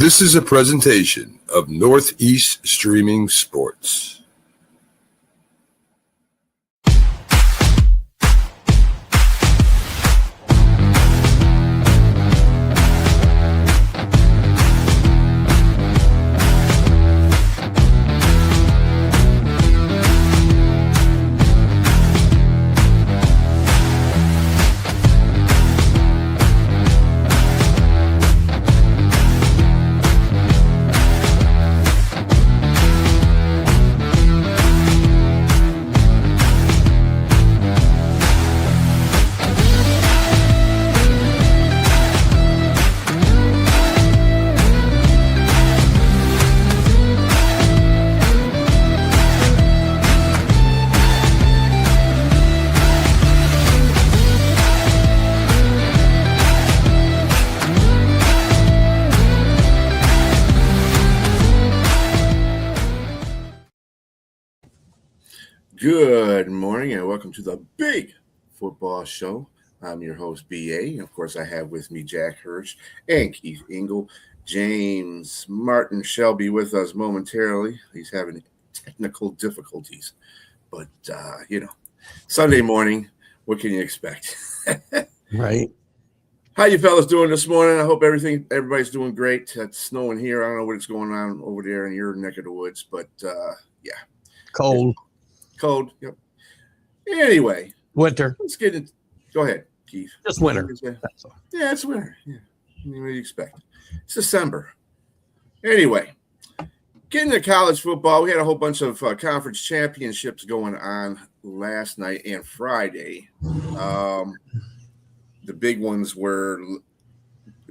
This is a presentation of Northeast Streaming Sports. Good morning and welcome to the Big Football Show. I'm your host, BA. And of course, I have with me Jack Hirsch and Keith Engel. James Martin shall be with us momentarily. He's having technical difficulties. But, Sunday morning, what can you expect? Right. How you fellas doing this morning? I hope everybody's doing great. It's snowing here. I don't know what's going on over there in your neck of the woods, but yeah. Cold, yep. Anyway. Winter. Let's get into go ahead, Keith. Just winter. Yeah, it's winter. Yeah. What do you expect? It's December. Anyway, getting to college football, we had a whole bunch of conference championships going on last night and Friday. The big ones were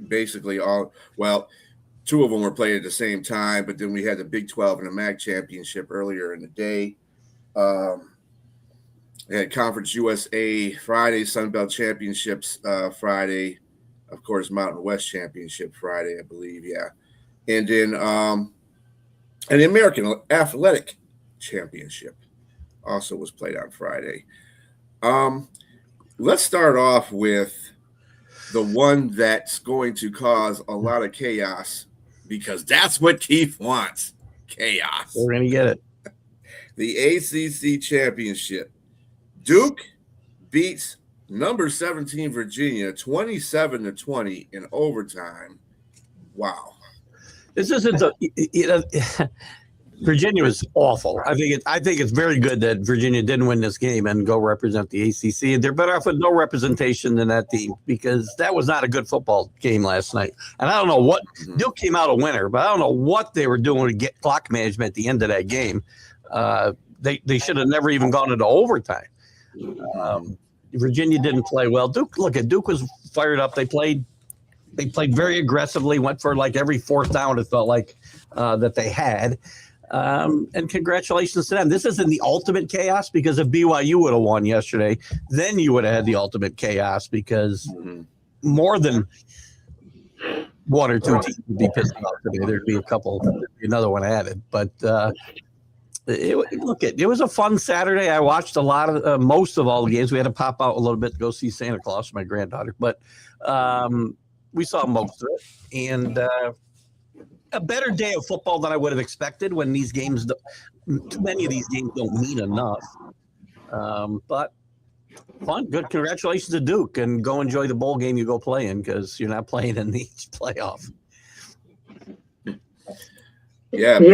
basically two of them were played at the same time, but then we had the Big 12 and the MAC championship earlier in the day. They had Conference USA Friday, Sun Belt Championships Friday, of course, Mountain West Championship Friday, I believe, yeah. And then and the American Athletic Championship also was played on Friday. Let's start off with the one that's going to cause a lot of chaos because that's what Keith wants, chaos. We're going to get it. The ACC Championship. Duke beats number 17 Virginia 27-20 in overtime. Wow. This isn't Virginia was awful. I think it's very good that Virginia didn't win this game and go represent the ACC. And they're better off with no representation than that team because that was not a good football game last night. And I don't know what Duke came out a winner, but I don't know what they were doing to get clock management at the end of that game. They should have never even gone into overtime. Virginia didn't play well. Duke was fired up. They played very aggressively, went for like every fourth down. It felt like that they had. And congratulations to them. This isn't the ultimate chaos because if BYU would have won yesterday, then you would have had the ultimate chaos because more than one or two teams would be pissed off today. There'd be another one added. But it was a fun Saturday. I watched a lot of most of all the games. We had to pop out a little bit to go see Santa Claus, my granddaughter, but we saw most of it. And a better day of football than I would have expected when these games, too many of these games don't mean enough. But fun, good. Congratulations to Duke, and go enjoy the bowl game you go play in because you're not playing in the playoff. Yeah. Go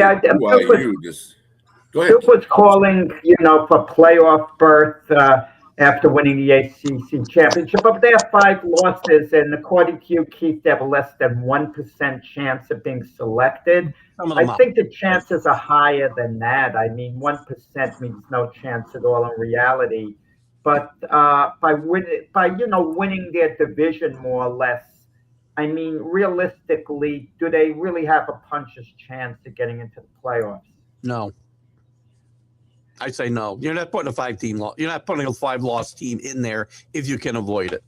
ahead. Duke was calling, for playoff berth after winning the ACC championship. But they have 5 losses, and according to you, Keith, they have a less than 1% chance of being selected. I think the chances are higher than that. I mean, 1% means no chance at all in reality. But by winning their division more or less, I mean, realistically, do they really have a puncher's chance of getting into the playoffs? No. I say no. You're not putting a 5-team loss. You're not putting a 5-loss team in there if you can avoid it.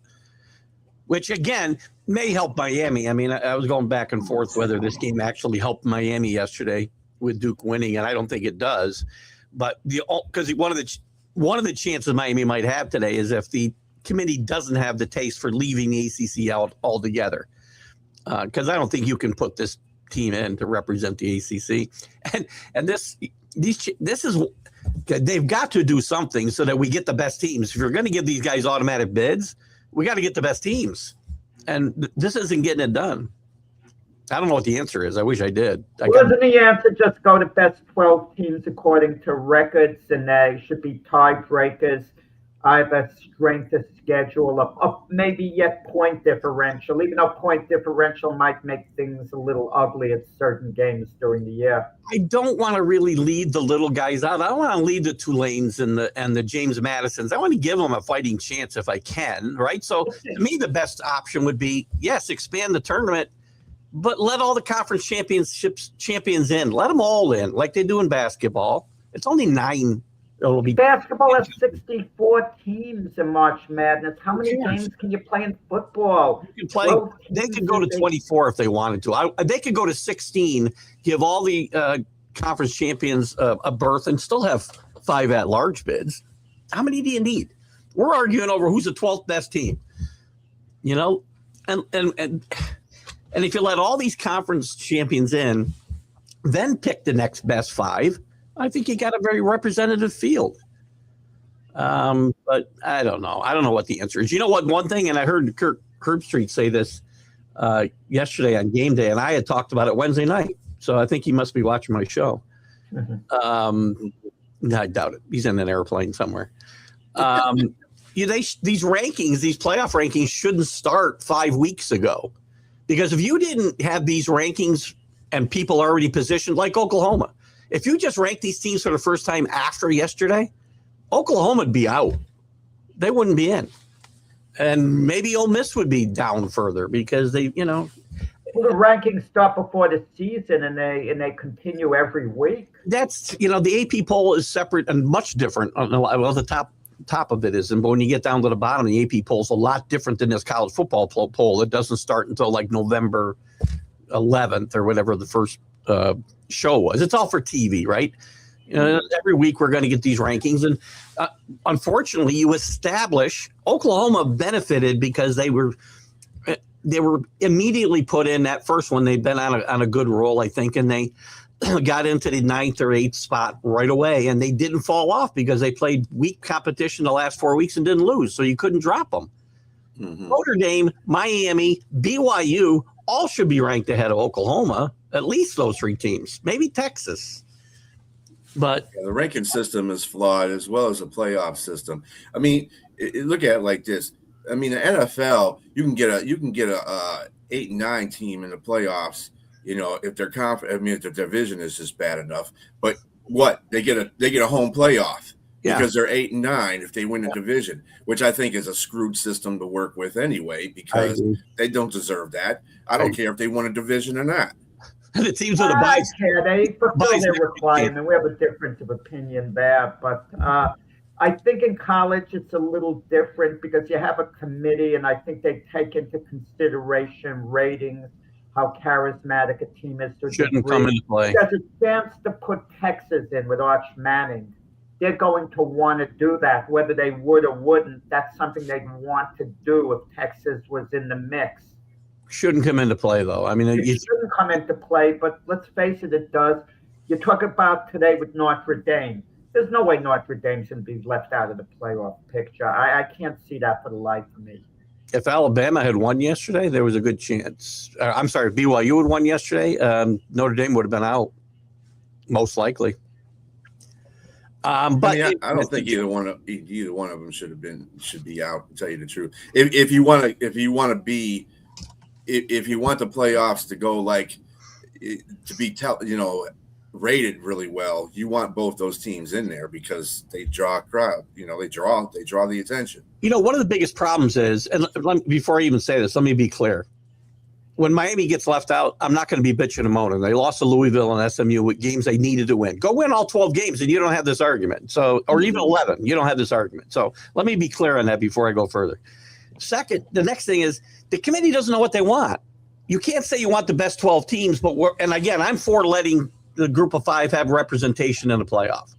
Which again may help Miami. I mean, I was going back and forth whether this game actually helped Miami yesterday with Duke winning, and I don't think it does. But because one of the chances Miami might have today is if the committee doesn't have the taste for leaving the ACC out altogether. Because I don't think you can put this team in to represent the ACC, and this is they've got to do something so that we get the best teams. If you're going to give these guys automatic bids, we got to get the best teams, and this isn't getting it done. I don't know what the answer is. I wish I did. Wasn't the answer just go to best 12 teams according to records, and they should be tiebreakers, either strength of schedule, or maybe yet point differential, even though point differential might make things a little ugly at certain games during the year. I don't want to really lead the little guys out. I don't want to lead the Tulanes and the James Madisons. I want to give them a fighting chance if I can, right? So to me, the best option would be, yes, expand the tournament, but let all the conference champions in. Let them all in, like they do in basketball. It's only 9. It'll be basketball has 64 teams in March Madness. How many games can you play in football? You can play. They could go to 24 if they wanted to. They could go to 16, give all the conference champions a berth, and still have 5 at-large bids. How many do you need? We're arguing over who's the 12th best team. You know, and if you let all these conference champions in, then pick the next best 5, I think you got a very representative field. But I don't know. I don't know what the answer is. You know what? One thing, and I heard Kirk Herbstreit say this yesterday on game day, and I had talked about it Wednesday night. So I think he must be watching my show. I doubt it. He's in an airplane somewhere. These rankings, these playoff rankings shouldn't start 5 weeks ago. Because if you didn't have these rankings and people already positioned, like Oklahoma, if you just rank these teams for the first time after yesterday, Oklahoma would be out. They wouldn't be in. And maybe Ole Miss would be down further because they, you know. Well, the rankings start before the season and they continue every week. That's, you know, the AP poll is separate and much different. Well, the top of it is, and when you get down to the bottom, the AP poll is a lot different than this college football poll. It doesn't start until like November 11th or whatever the first show was. It's all for TV, right? You know, every week we're going to get these rankings, and unfortunately, you establish Oklahoma benefited because they were immediately put in that first one. They've been on a good roll, I think, and they got into the 9th or 8th spot right away, and they didn't fall off because they played weak competition the last 4 weeks and didn't lose, so you couldn't drop them. Notre Dame, Miami, BYU all should be ranked ahead of Oklahoma. At least those 3 teams, maybe Texas. But the ranking system is flawed as well as the playoff system. I mean, look at it like this. I mean, the NFL, you can get a 8 and 9 team in the playoffs. You know, if they're confident. I mean, if the division is just bad enough. But what they get a home playoff because they're 8 and 9 if they win the division, which I think is a screwed system to work with anyway because they don't deserve that. I don't care if they won a division or not. The teams with a bye. They fulfill their requirement. We have a difference of opinion there, but I think in college it's a little different because you have a committee, and I think they take into consideration ratings, how charismatic a team is. Shouldn't come into play. There's a chance to put Texas in with Arch Manning. They're going to want to do that, whether they would or wouldn't. That's something they'd want to do if Texas was in the mix. Shouldn't come into play, though. I mean, it shouldn't come into play, but let's face it, it does. You talk about today with Notre Dame. There's no way Notre Dame's going to be left out of the playoff picture. I can't see that for the life of me. If Alabama had won yesterday, there was a good chance. I'm sorry, if BYU had won yesterday, Notre Dame would have been out, most likely. But I don't think either one of them should be out. To tell you the truth, if you want the playoffs to go like to be rated really well, you want both those teams in there because they draw a crowd. You know, they draw the attention. You know, one of the biggest problems is, and before I even say this, let me be clear. When Miami gets left out, I'm not going to be bitching and moaning. They lost to Louisville and SMU with games they needed to win. Go win all 12 games and you don't have this argument. So, or even 11, you don't have this argument. So let me be clear on that before I go further. Second, the next thing is the committee doesn't know what they want. You can't say you want the best 12 teams, and again, I'm for letting the group of 5 have representation in the playoff.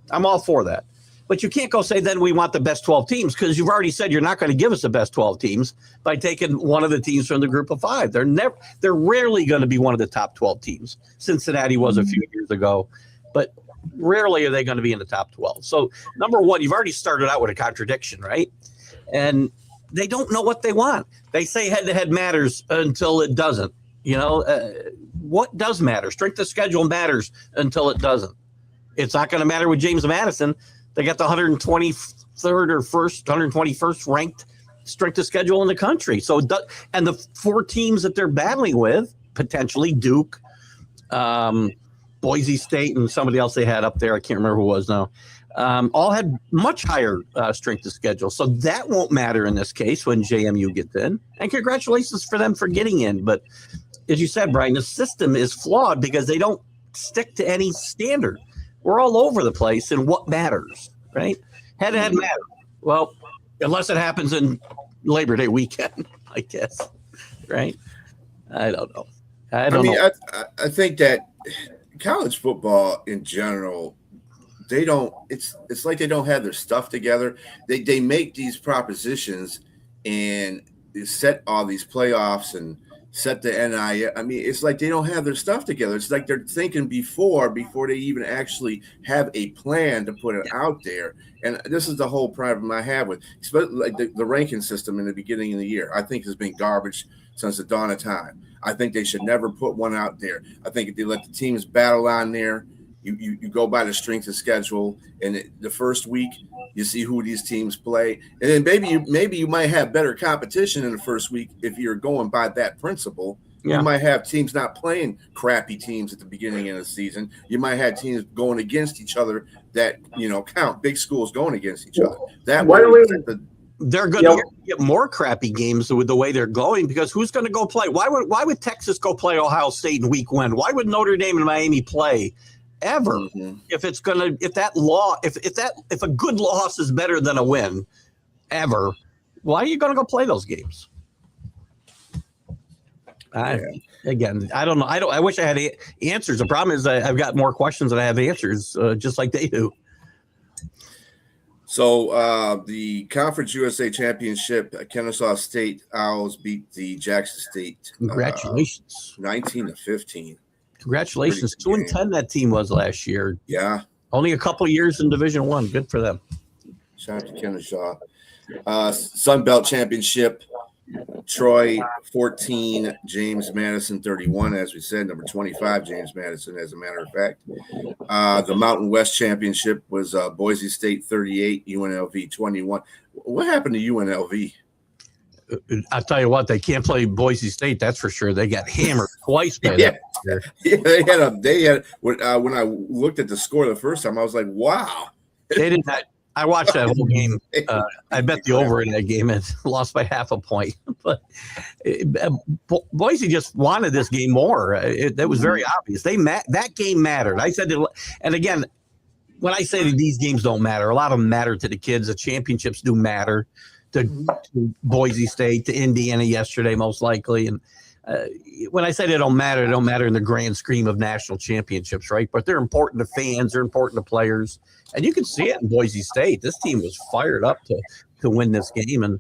I'm all for that. But you can't go say then we want the best 12 teams because you've already said you're not going to give us the best 12 teams by taking one of the teams from the group of 5. They're rarely going to be one of the top 12 teams. Cincinnati was a few years ago, but rarely are they going to be in the top 12. So number one, you've already started out with a contradiction, right? And they don't know what they want. They say head-to-head matters until it doesn't. What does matter? Strength of schedule matters until it doesn't. It's not going to matter with James Madison. They got the 123rd or 121st ranked strength of schedule in the country. So, and the 4 teams that they're battling with, potentially Duke, Boise State, and somebody else they had up there, I can't remember who it was now, all had much higher strength of schedule. So that won't matter in this case when JMU gets in. And congratulations for them for getting in. But as you said, Brian, the system is flawed because they don't stick to any standard. We're all over the place in what matters, right? Head-to-head matter. Well, unless it happens in Labor Day weekend, I guess, right? I don't know. I think that college football in general, they don't. It's like they don't have their stuff together. They make these propositions and set all these playoffs and set the NIL. I mean, it's like they don't have their stuff together. It's like they're thinking before they even actually have a plan to put it out there. And this is the whole problem I have with, especially like the ranking system in the beginning of the year. I think has been garbage since the dawn of time. I think they should never put one out there. I think if they let the teams battle on there, you go by the strength of schedule, and the first week you see who these teams play, and then maybe you might have better competition in the first week if you're going by that principle. Yeah. You might have teams not playing crappy teams at the beginning of the season. You might have teams going against each other that count. Big schools going against each other. That way, they're going to get more crappy games with the way they're going because who's going to go play? Why would Texas go play Ohio State in week 1? Why would Notre Dame and Miami play? Ever, if a good loss is better than a win, ever, why are you going to go play those games? Again, I don't know. I wish I had answers. The problem is I've got more questions than I have answers, just like they do. So the Conference USA Championship, Kennesaw State Owls beat the Jackson State. Congratulations, 19-15. Congratulations. 2-10 that team was last year. Yeah. Only a couple years in Division I. Good for them. Shout out to Kennesaw. Sun Belt Championship, Troy 14, James Madison 31, as we said, number 25, James Madison, as a matter of fact. The Mountain West Championship was Boise State 38, UNLV 21. What happened to UNLV? I'll tell you what, they can't play Boise State. That's for sure. They got hammered twice by yeah, they had when I looked at the score the first time, I was like, wow. They did not. I watched that whole game. I bet the over in that game and lost by half a point. But Boise just wanted this game more. That was very obvious. That game mattered. I said, and again, when I say that these games don't matter, a lot of them matter to the kids. The championships do matter. To Boise State, to Indiana yesterday, most likely. And when I say they don't matter in the grand scheme of national championships, right? But they're important to fans. They're important to players. And you can see it in Boise State. This team was fired up to win this game. And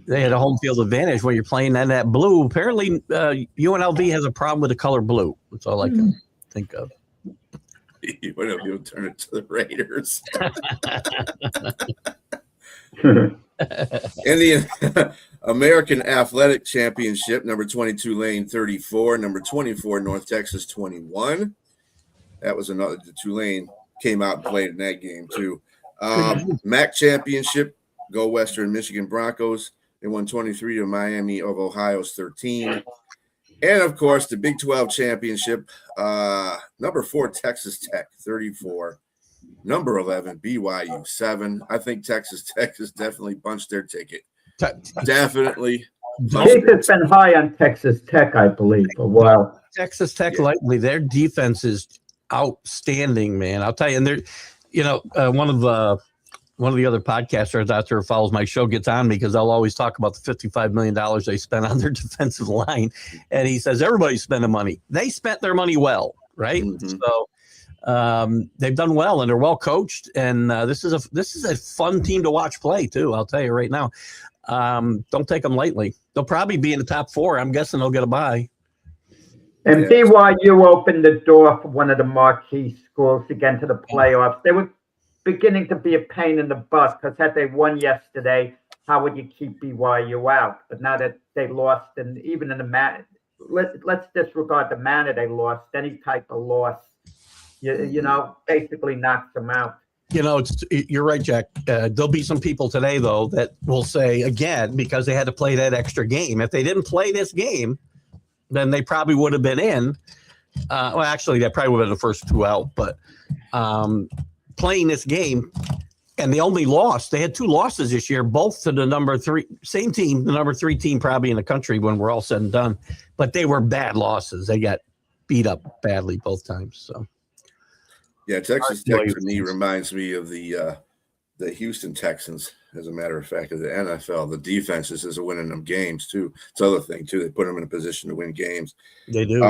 they had a home field advantage when you're playing in that blue. Apparently, UNLV has a problem with the color blue. That's all I can think of. UNLV will turn it to the Raiders. In the American Athletic Championship, number 22 Tulane 34, number 24 North Texas 21. That was another. The Tulane came out and played in that game too. MAC Championship, go Western Michigan Broncos. They won 23 to Miami of Ohio's 13. And of course, the Big 12 Championship, number 4 Texas Tech 34. Number 11, BYU 7. I think Texas Tech has definitely punched their ticket. Definitely. Keith has been high on Texas Tech, I believe, for a while. Texas Tech, lightly. Their defense is outstanding, man. I'll tell you. And they're, one of the other podcasters out there who follows my show gets on me because I'll always talk about the $55 million they spent on their defensive line. And he says, everybody's spending money. They spent their money well, right? Mm-hmm. So, They've done well, and they're well coached. And this is a fun team to watch play too. I'll tell you right now. Don't take them lightly. They'll probably be in the top 4. I'm guessing they'll get a bye. And BYU opened the door for one of the marquee schools to get into the playoffs. They were beginning to be a pain in the butt because had they won yesterday, how would you keep BYU out? But now that they lost, and even in the let's disregard the manner they lost. Any type of loss, basically knocks them out. You're right, Jack. There'll be some people today, though, that will say, again, because they had to play that extra game. If they didn't play this game, then they probably would have been in. Well, actually, they probably would have been the first 2 out. But playing this game, and they only lost. They had 2 losses this year, both to the number 3, same team, the number 3 team probably in the country when we're all said and done. But they were bad losses. They got beat up badly both times. So. Yeah, Texas Tech to me reminds me of the Houston Texans. As a matter of fact, of the NFL, the defenses is winning them games too. It's the other thing too. They put them in a position to win games. They do.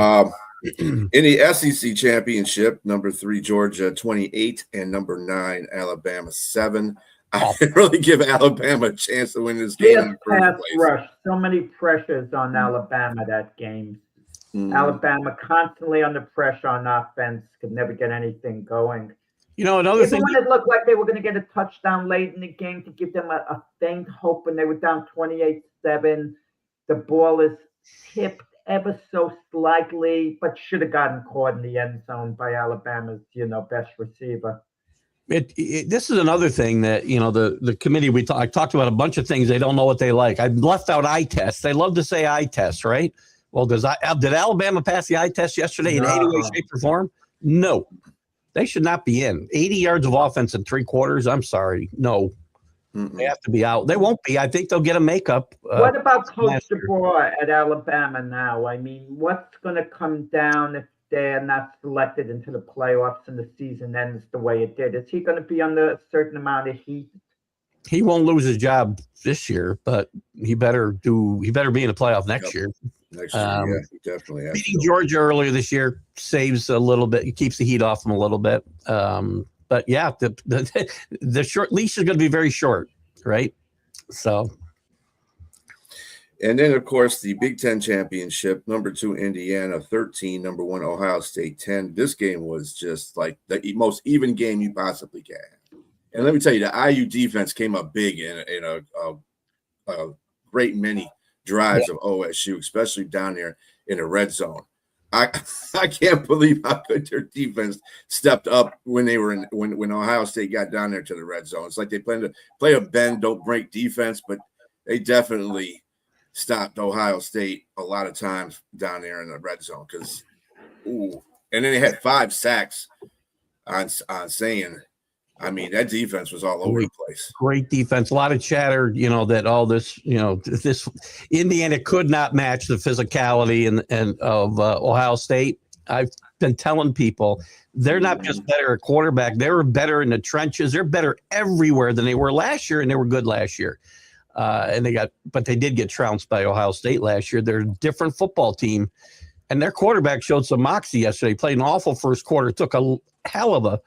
In the SEC championship, number 3 Georgia 28 and number 9 Alabama 7. I didn't really give Alabama a chance to win this game. Pass rush. So many pressures on Alabama that game. Alabama constantly under pressure on offense, could never get anything going. Another thing. When it looked like they were going to get a touchdown late in the game to give them a faint hope when they were down 28-7. The ball is tipped ever so slightly, but should have gotten caught in the end zone by Alabama's, best receiver. This is another thing that, the committee, I talked about a bunch of things. They don't know what they like. I left out eye tests. They love to say eye tests, right? Well, did Alabama pass the eye test yesterday in any way, shape, or form? No. They should not be in. 80 yards of offense in 3 quarters. I'm sorry. No. They have to be out. They won't be. I think they'll get a makeup. What about Coach DeBoer at Alabama now? I mean, what's going to come down if they're not selected into the playoffs and the season ends the way it did? Is he going to be under a certain amount of heat? He won't lose his job this year, but he better be in the playoff next year. Next year, yeah, he definitely has. Beating Georgia earlier this year saves a little bit. It keeps the heat off him a little bit. But yeah, the short leash is going to be very short, right? So, and then of course the Big Ten championship, number 2 Indiana 13, number 1 Ohio State 10. This game was just like the most even game you possibly can. And let me tell you, the IU defense came up big in a great many drives of OSU, especially down there in the red zone. I can't believe how good their defense stepped up when they were when Ohio State got down there to the red zone. It's like they planned to play a bend, don't break defense, but they definitely stopped Ohio State a lot of times down there in the red zone and then they had 5 sacks on saying. I mean, that defense was all over the place. Great defense. A lot of chatter, that all this, this Indiana could not match the physicality and of Ohio State. I've been telling people they're not just better at quarterback. They're better in the trenches. They're better everywhere than they were last year, and they were good last year. But they did get trounced by Ohio State last year. They're a different football team, and their quarterback showed some moxie yesterday. Played an awful first quarter. Took a hell of a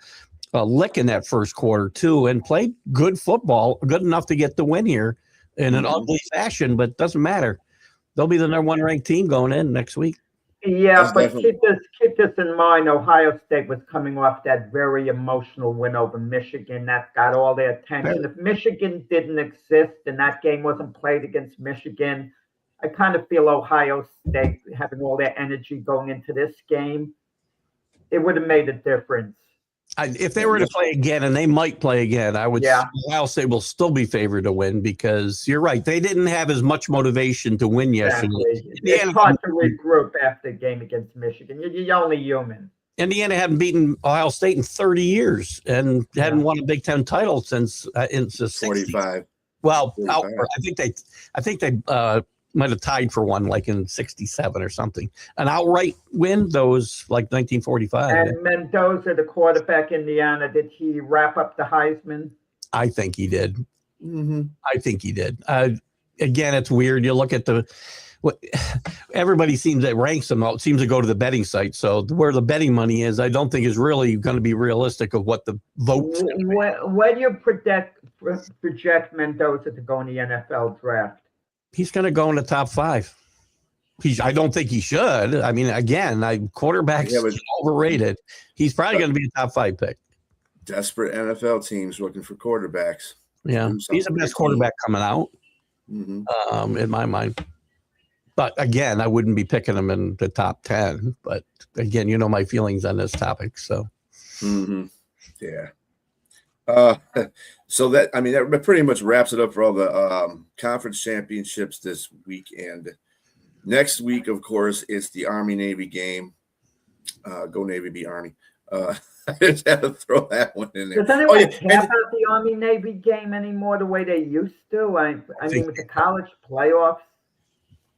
lick in that first quarter too, and played good football, good enough to get the win here in an ugly fashion, but doesn't matter. They'll be the number 1 ranked team going in next week. Yeah, but keep this in mind. Ohio State was coming off that very emotional win over Michigan that got all their attention. If Michigan didn't exist and that game wasn't played against Michigan, I kind of feel Ohio State having all their energy going into this game, it would have made a difference. If they were to play again, and they might play again, I would say Ohio State will still be favored to win because you're right. They didn't have as much motivation to win yesterday. It's hard to regroup after a game against Michigan. You're only human. Indiana hadn't beaten Ohio State in 30 years and hadn't won a Big Ten title since the 45. Well, 45. I think they might have tied for one like in 67 or something. An outright win, those like 1945. And Mendoza, the quarterback, Indiana, did he wrap up the Heisman? I think he did. Mm-hmm. I think he did. Again, it's weird. You look at what everybody seems that ranks them out seems to go to the betting site. So where the betting money is, I don't think is really going to be realistic of what the votes. When you project Mendoza to go in the NFL draft? He's going to go in the top 5. I don't think he should. I mean, again, quarterbacks overrated. He's probably going to be a top 5 pick. Desperate NFL teams looking for quarterbacks. Yeah, he's the best quarterback coming out, in my mind. But again, I wouldn't be picking him in the top 10. But again, you know my feelings on this topic. So, yeah. So that pretty much wraps it up for all the conference championships this weekend. Next week, of course, it's the Army-Navy game. Go Navy, be Army. I just had to throw that one in there. Does anyone care about the Army-Navy game anymore the way they used to? I mean, with the college playoffs,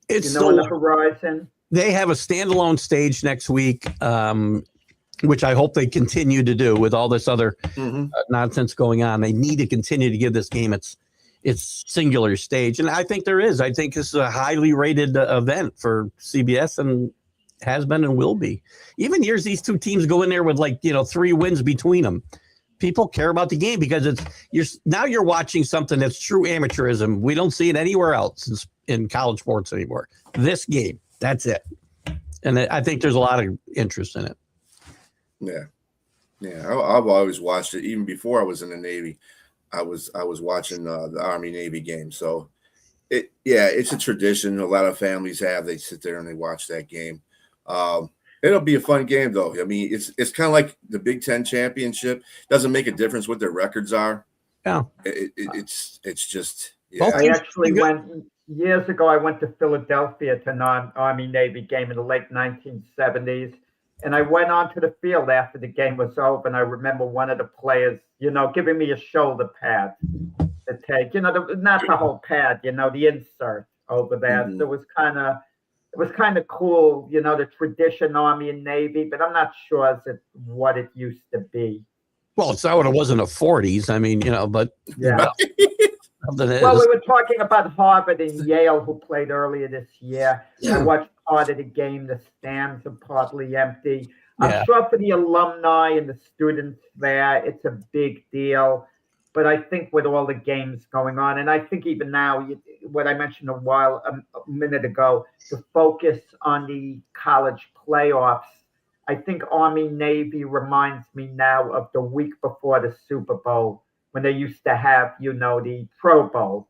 it's on the horizon. They have a standalone stage next week, which I hope they continue to do with all this other nonsense going on. They need to continue to give this game its singular stage. And I think there is. I think this is a highly rated event for CBS and has been and will be. Even years these two teams go in there with 3 wins between them. People care about the game because you're watching something that's true amateurism. We don't see it anywhere else in college sports anymore. This game, that's it. And I think there's a lot of interest in it. Yeah. I've always watched it even before I was in the Navy. I was watching the Army-Navy game. So it's a tradition. A lot of families have. They sit there and they watch that game. It'll be a fun game, though. I mean, it's kind of like the Big Ten championship. Doesn't make a difference what their records are. Yeah, it's just. Yeah. I actually went years ago. I went to Philadelphia to an Army-Navy game in the late 1970s, and I went onto the field after the game was over. And I remember one of the players, giving me a shoulder pad to take. Not the whole pad, the insert over there. So it was kind of cool, the tradition Army and Navy, but I'm not sure what it used to be. Well, it's not what it was in the 40s. I mean, but yeah. Well, we were talking about Harvard and Yale, who played earlier this year. Yeah. I watched part of the game. The stands are partly empty. I'm sure for the alumni and the students there, it's a big deal. But I think with all the games going on, and I think even now, what I mentioned a minute ago, the focus on the college playoffs, I think Army-Navy reminds me now of the week before the Super Bowl when they used to have, the Pro Bowl.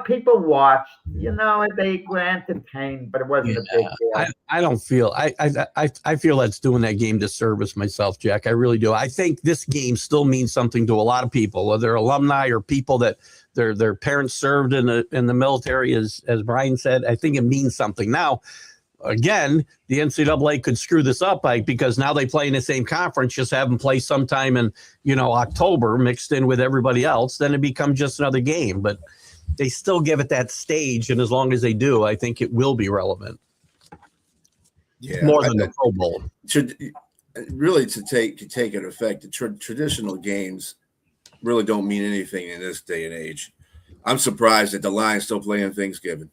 People watched, they were entertained, but it wasn't a big deal. I don't feel, I feel that's doing that game disservice myself, Jack. I really do. I think this game still means something to a lot of people, whether alumni or people that their parents served in the military, as Brian said. I think it means something. Now, again, the NCAA could screw this up because now they play in the same conference, just have them play sometime in, October mixed in with everybody else. Then it becomes just another game. But they still give it that stage, and as long as they do, I think it will be relevant. Yeah, more than the Pro Bowl. Really, to take an effect, the traditional games really don't mean anything in this day and age. I'm surprised that the Lions still play on Thanksgiving.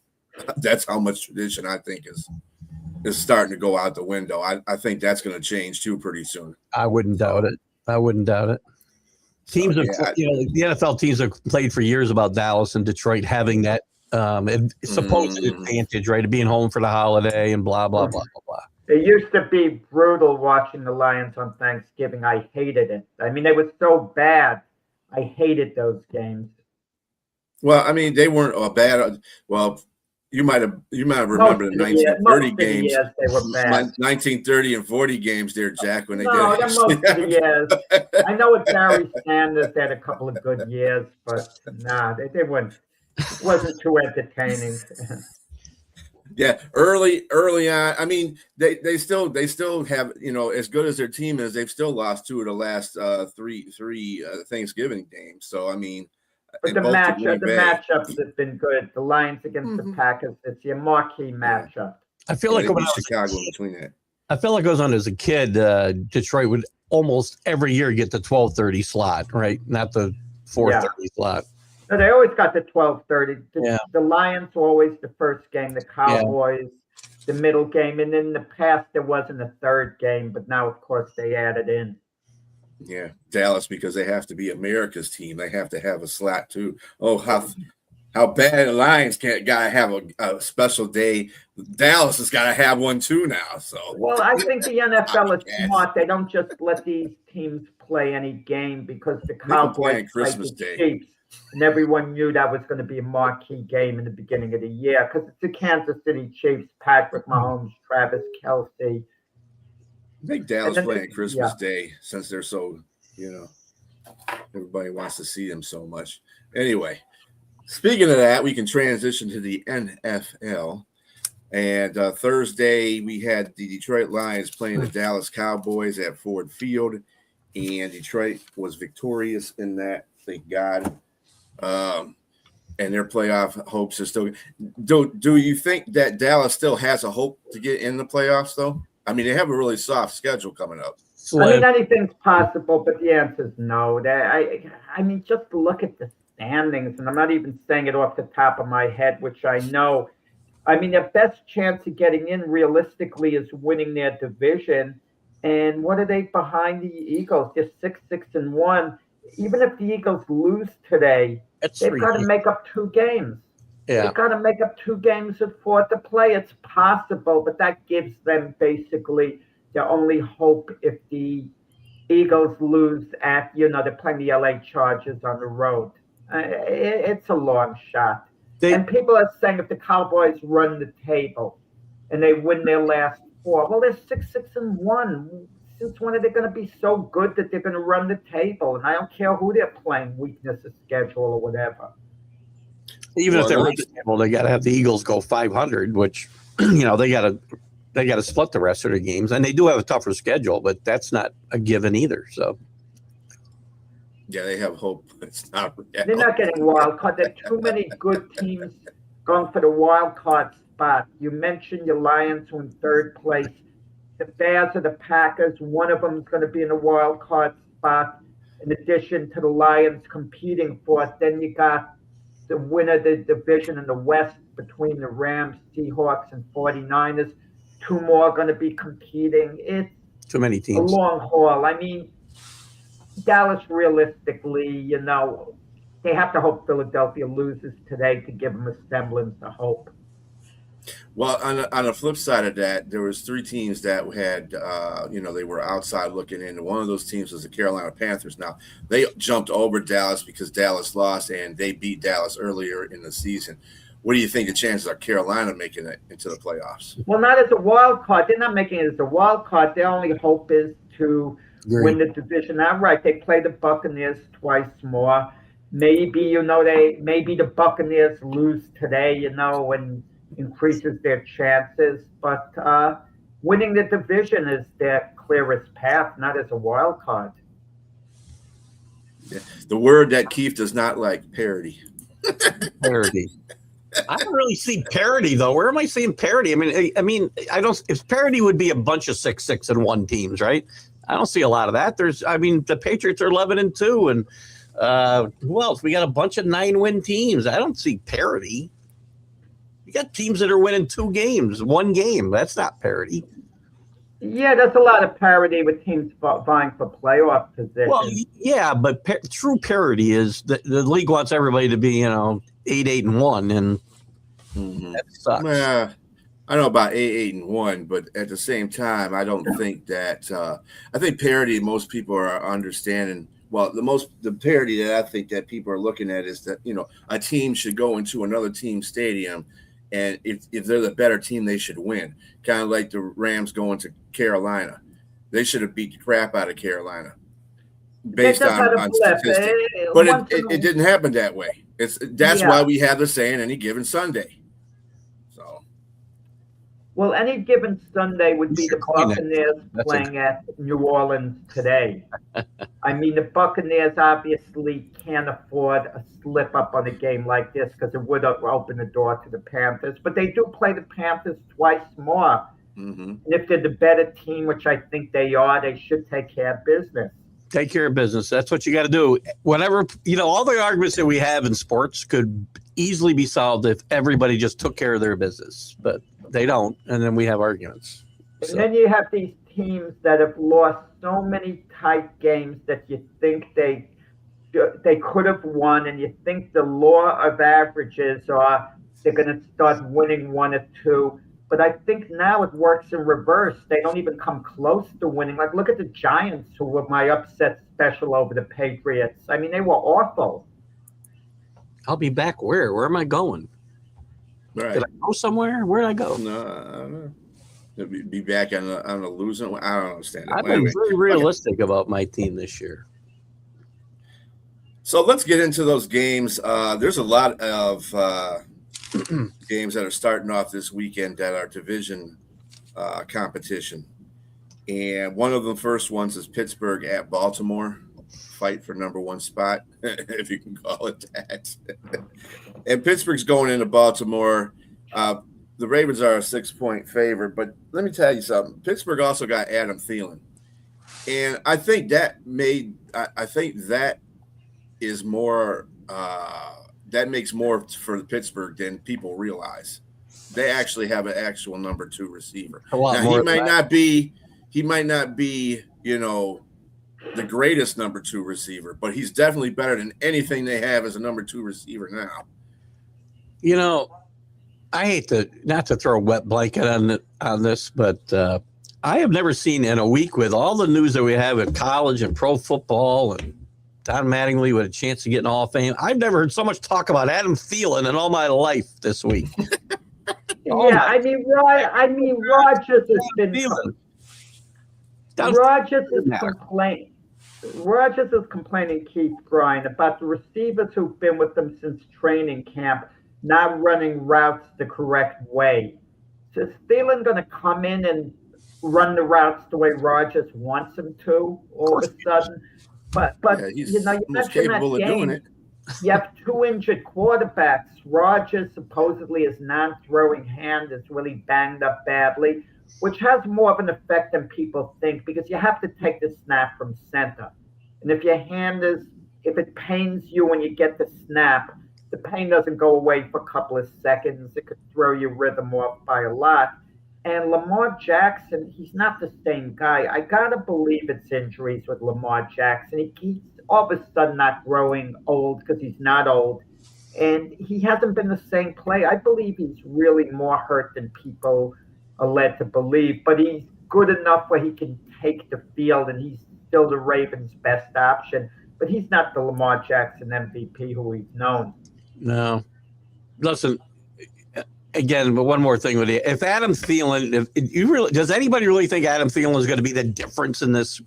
That's how much tradition I think is starting to go out the window. I think that's going to change too pretty soon. I wouldn't doubt it. Teams the NFL teams have played for years about Dallas and Detroit having that supposed advantage, right, of being home for the holiday and blah, blah, blah, blah, blah. It used to be brutal watching the Lions on Thanksgiving. I hated it. I mean, they were so bad. I hated those games. Well, I mean, they weren't bad. Well, you might have remembered the 1930 games. Yes, they were bad. 1930 and 40 games there, Jack, when they did it. Most of the years. I know with Barry Sanders, they had a couple of good years, but they weren't. It wasn't too entertaining. Yeah, early on. I mean, they still have, as good as their team is, they've still lost 2 of the last three Thanksgiving games. So I mean. But the matchups have been good. The Lions against the Packers, it's your marquee matchup. I feel like when Chicago between that. I feel like I was on as a kid. Detroit would almost every year get the 12:30 slot, right? Not the 4:30 slot. No, they always got the 12:30. Yeah. The Lions were always the first game, the Cowboys, the middle game, and in the past there wasn't a third game, but now of course they added in. Yeah, Dallas, because they have to be America's team. They have to have a slot too. Oh, how bad the Lions gotta have a special day. Dallas has got to have one too now. So well, I think the NFL is smart. They don't just let these teams play any game because the Cowboys Christmas played the Day. Chiefs, and everyone knew that was going to be a marquee game in the beginning of the year because it's the Kansas City Chiefs, Patrick Mahomes, Travis Kelce. I think Dallas playing Christmas Day since they're so, everybody wants to see them so much. Anyway, speaking of that, we can transition to the NFL. And Thursday, we had the Detroit Lions playing the Dallas Cowboys at Ford Field, and Detroit was victorious in that, thank God. And their playoff hopes are still. Do you think that Dallas still has a hope to get in the playoffs, though? I mean, they have a really soft schedule coming up. I mean, anything's possible, but the answer is no. I mean, just look at the standings, and I'm not even saying it off the top of my head, which I know. I mean, their best chance of getting in realistically is winning their division. And what are they behind the Eagles? They're 6-1. Even if the Eagles lose today, they've got to make up 2 games. Yeah. They've got to make up 2 games with 4 to play. It's possible, but that gives them basically their only hope if the Eagles lose at, they're playing the LA Chargers on the road. It's a long shot. And people are saying if the Cowboys run the table and they win their last 4, well, they're 6-1. Since when are they going to be so good that they're going to run the table? And I don't care who they're playing, weakness of schedule or whatever. Even if they're reasonable, they got to have the Eagles go 500, which they got to split the rest of their games, and they do have a tougher schedule, but that's not a given either. So, yeah, they have hope. It's not. They're not getting wild card. There are too many good teams going for the wild card spot. You mentioned your Lions who in 3rd place. The Bears or the Packers. One of them is going to be in the wild card spot. In addition to the Lions competing for it, then you got the winner of the division in the West between the Rams, Seahawks, and 49ers. 2 more going to be competing. It's too many teams. A long haul. I mean, Dallas, realistically, they have to hope Philadelphia loses today to give them a semblance of hope. Well, on the flip side of that, there was 3 teams that had, they were outside looking in. And one of those teams was the Carolina Panthers. Now, they jumped over Dallas because Dallas lost, and they beat Dallas earlier in the season. What do you think the chances are Carolina making it into the playoffs? Well, not as a wild card. They're not making it as a wild card. Their only hope is to win the division outright. They play the Buccaneers twice more. Maybe, maybe the Buccaneers lose today, and increases their chances. But winning the division is their clearest path, not as a wild card. Yeah. The word that Keith does not like, parity. Parity. I don't really see parity though. Where am I seeing parity? I mean, I don't. If parity would be a bunch of 6-1 teams, right? I don't see a lot of that. The Patriots are 11-2, and who else? We got a bunch of 9-win teams. I don't see parity. You got teams that are winning 2 games, 1 game. That's not parity. Yeah, there's a lot of parity with teams vying for playoff position. Well, yeah, but true parity is the league wants everybody to be, 8-1, and that sucks. I don't know about 8-1, but at the same time, I don't think that. I think parity. Most people are understanding. Well, the parity that I think that people are looking at is that a team should go into another team's stadium, and if they're the better team, they should win. Kind of like the Rams going to Carolina, they should have beat the crap out of Carolina based on statistics. But it didn't happen that way. That's why we have the saying any given Sunday. So, well, any given Sunday would be the Buccaneers playing at New Orleans today. I mean, the Buccaneers obviously can't afford a slip up on a game like this because it would open the door to the Panthers. But they do play the Panthers twice more. Mm-hmm. And if they're the better team, which I think they are, they should take care of business. Take care of business. That's what you got to do. Whatever, all the arguments that we have in sports could easily be solved if everybody just took care of their business, but they don't. And then we have arguments. And then you have these teams that have lost so many tight games that you think they could have won, and you think the law of averages are they're going to start winning one or two. But I think now it works in reverse. They don't even come close to winning. Like, look at the Giants, who were my upset special over the Patriots. I mean, they were awful. I'll be back where? Where am I going? Right. Did I go somewhere? Where did I go? No, I don't know. Be back on a losing. I don't understand it. I've been very realistic about my team this year. So let's get into those games. There's a lot of games that are starting off this weekend that are division competition. And one of the first ones is Pittsburgh at Baltimore. Fight for number one spot, if you can call it that. And Pittsburgh's going into Baltimore. The Ravens are a 6-point favorite, but let me tell you something. Pittsburgh also got Adam Thielen. And I think that is more that makes more for Pittsburgh than people realize. They actually have an actual number 2 receiver. Now, he might not be, the greatest number 2 receiver, but he's definitely better than anything they have as a number 2 receiver now. I hate not to throw a wet blanket on this, but I have never seen in a week with all the news that we have in college and pro football and Don Mattingly with a chance to get in Hall of Fame. I've never heard so much talk about Adam Thielen in all my life this week. I mean, Rodgers has been. Rodgers is complaining, Keith Bryan, about the receivers who've been with them since training camp not running routes the correct way. So is Thielen going to come in and run the routes the way Rodgers wants him to all of a sudden? But he's you most capable of doing it. You have 2 injured quarterbacks. Rodgers supposedly his non-throwing hand is really banged up badly, which has more of an effect than people think because you have to take the snap from center. And if it pains you when you get the snap, the pain doesn't go away for a couple of seconds. It could throw your rhythm off by a lot. And Lamar Jackson, he's not the same guy. I got to believe it's injuries with Lamar Jackson. He's all of a sudden not growing old because he's not old. And he hasn't been the same play. I believe he's really more hurt than people are led to believe. But he's good enough where he can take the field, and he's still the Ravens' best option. But he's not the Lamar Jackson MVP who he's known. No. Listen, again, but one more thing with you. If Adam Thielen, does anybody really think Adam Thielen is going to be the difference in this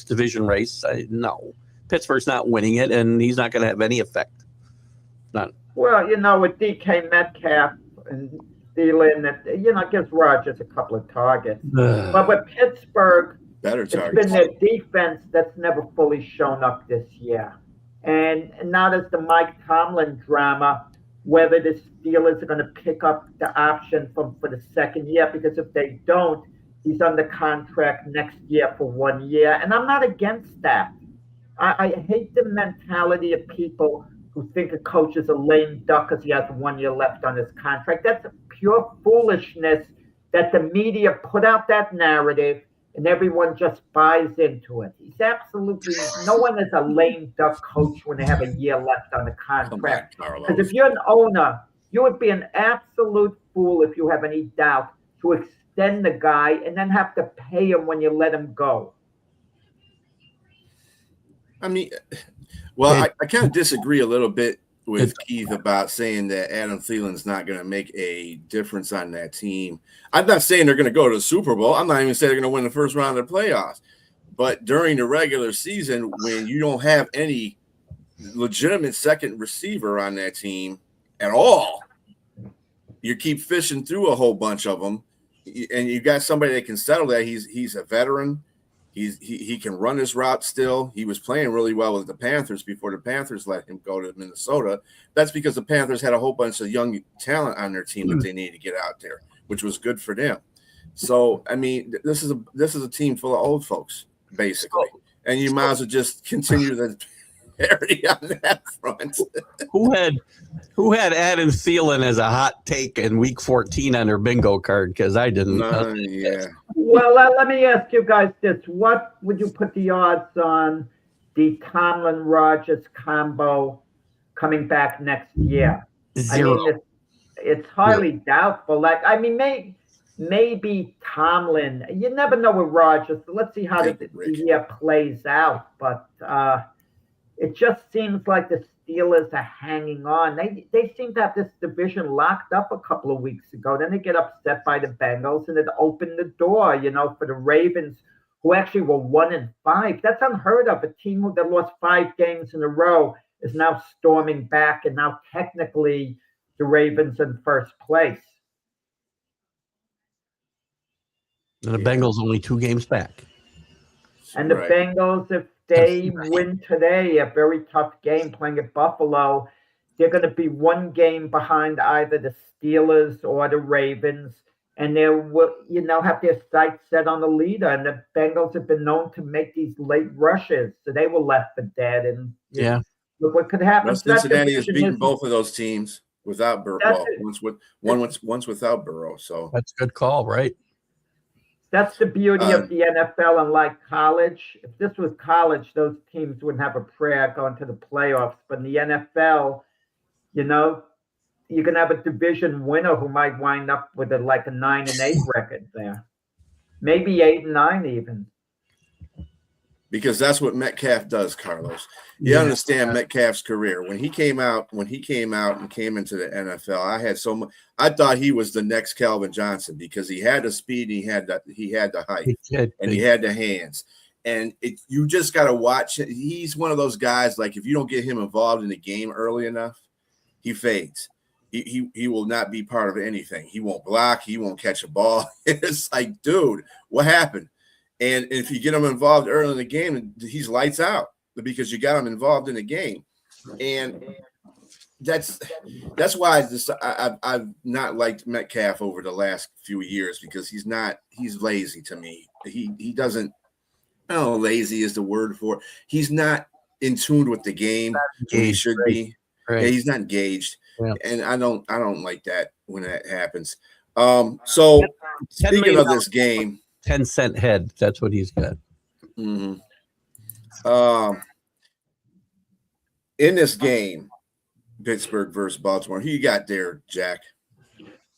division race? No. Pittsburgh's not winning it, and he's not going to have any effect. None. Well, with DK Metcalf and Thielen, gives Rodgers a couple of targets. But with Pittsburgh, it's been their defense that's never fully shown up this year. And now there's the Mike Tomlin drama, whether the Steelers are going to pick up the option for the second year, because if they don't, he's under contract next year for 1 year. And I'm not against that. I hate the mentality of people who think a coach is a lame duck because he has 1 year left on his contract. That's pure foolishness that the media put out that narrative and everyone just buys into it. He's absolutely – no one is a lame duck coach when they have a year left on the contract. Because if you're an owner, you would be an absolute fool if you have any doubt to extend the guy and then have to pay him when you let him go. I mean, well, I kind of disagree a little bit with Keith about saying that Adam Thielen's not going to make a difference on that team. I'm not saying they're going to go to the Super Bowl. I'm not even saying they're going to win the first round of the playoffs. But during the regular season, when you don't have any legitimate second receiver on that team at all, you keep fishing through a whole bunch of them, and you got somebody that can settle that. He's a veteran. He can run his route still. He was playing really well with the Panthers before the Panthers let him go to Minnesota. That's because the Panthers had a whole bunch of young talent on their team that they needed to get out there, which was good for them. So, I mean, this is a team full of old folks, basically. and you might as well just continue the parody on that front. Who had Adam Thielen as a hot take in Week 14 on their bingo card? Because I didn't. Yeah. Well, let me ask you guys this: what would you put the odds on the Tomlin-Rodgers combo coming back next year? 0. I mean, it's highly doubtful. Like, I mean, maybe Tomlin. You never know with Rodgers. So let's see how the year plays out. But it just seems like the Steelers are hanging on. They seem to have this division locked up a couple of weeks ago. Then they get upset by the Bengals, and it opened the door, for the Ravens, who actually were 1-5. That's unheard of. A team that lost 5 games in a row is now storming back, and now technically the Ravens in first place. And the Bengals only 2 games back. And the Bengals, if they win today, a very tough game playing at Buffalo, they're going to be 1 game behind either the Steelers or the Ravens, and they will, have their sights set on the leader. And the Bengals have been known to make these late rushes, so they were left for dead. And look what could happen. Well, Cincinnati has beaten both of those teams without Burrow. Once without Burrow. So that's a good call, right? That's the beauty of the NFL. Unlike college, if this was college, those teams wouldn't have a prayer going to the playoffs. But in the NFL, you can have a division winner who might wind up with a 9-8 record there, maybe 8-9 even. Because that's what Metcalf does, Carlos. You understand Metcalf's career. When he came out and came into the NFL, I thought he was the next Calvin Johnson because he had the speed, and he had the height, and he had the hands. And you just got to watch it. He's one of those guys, if you don't get him involved in the game early enough, he fades. He will not be part of anything. He won't block. He won't catch a ball. It's like, dude, what happened? And if you get him involved early in the game, he's lights out because you got him involved in the game. And that's why I've not liked Metcalf over the last few years because he's lazy to me. He doesn't, I don't know, lazy is the word for it. He's not in tune with the game when he should be. Right. Yeah, he's not engaged. Yeah. And I don't like that when that happens. So speaking of this game, 10-cent head. That's what he's got. Mm-hmm. In this game, Pittsburgh versus Baltimore, who you got there, Jack?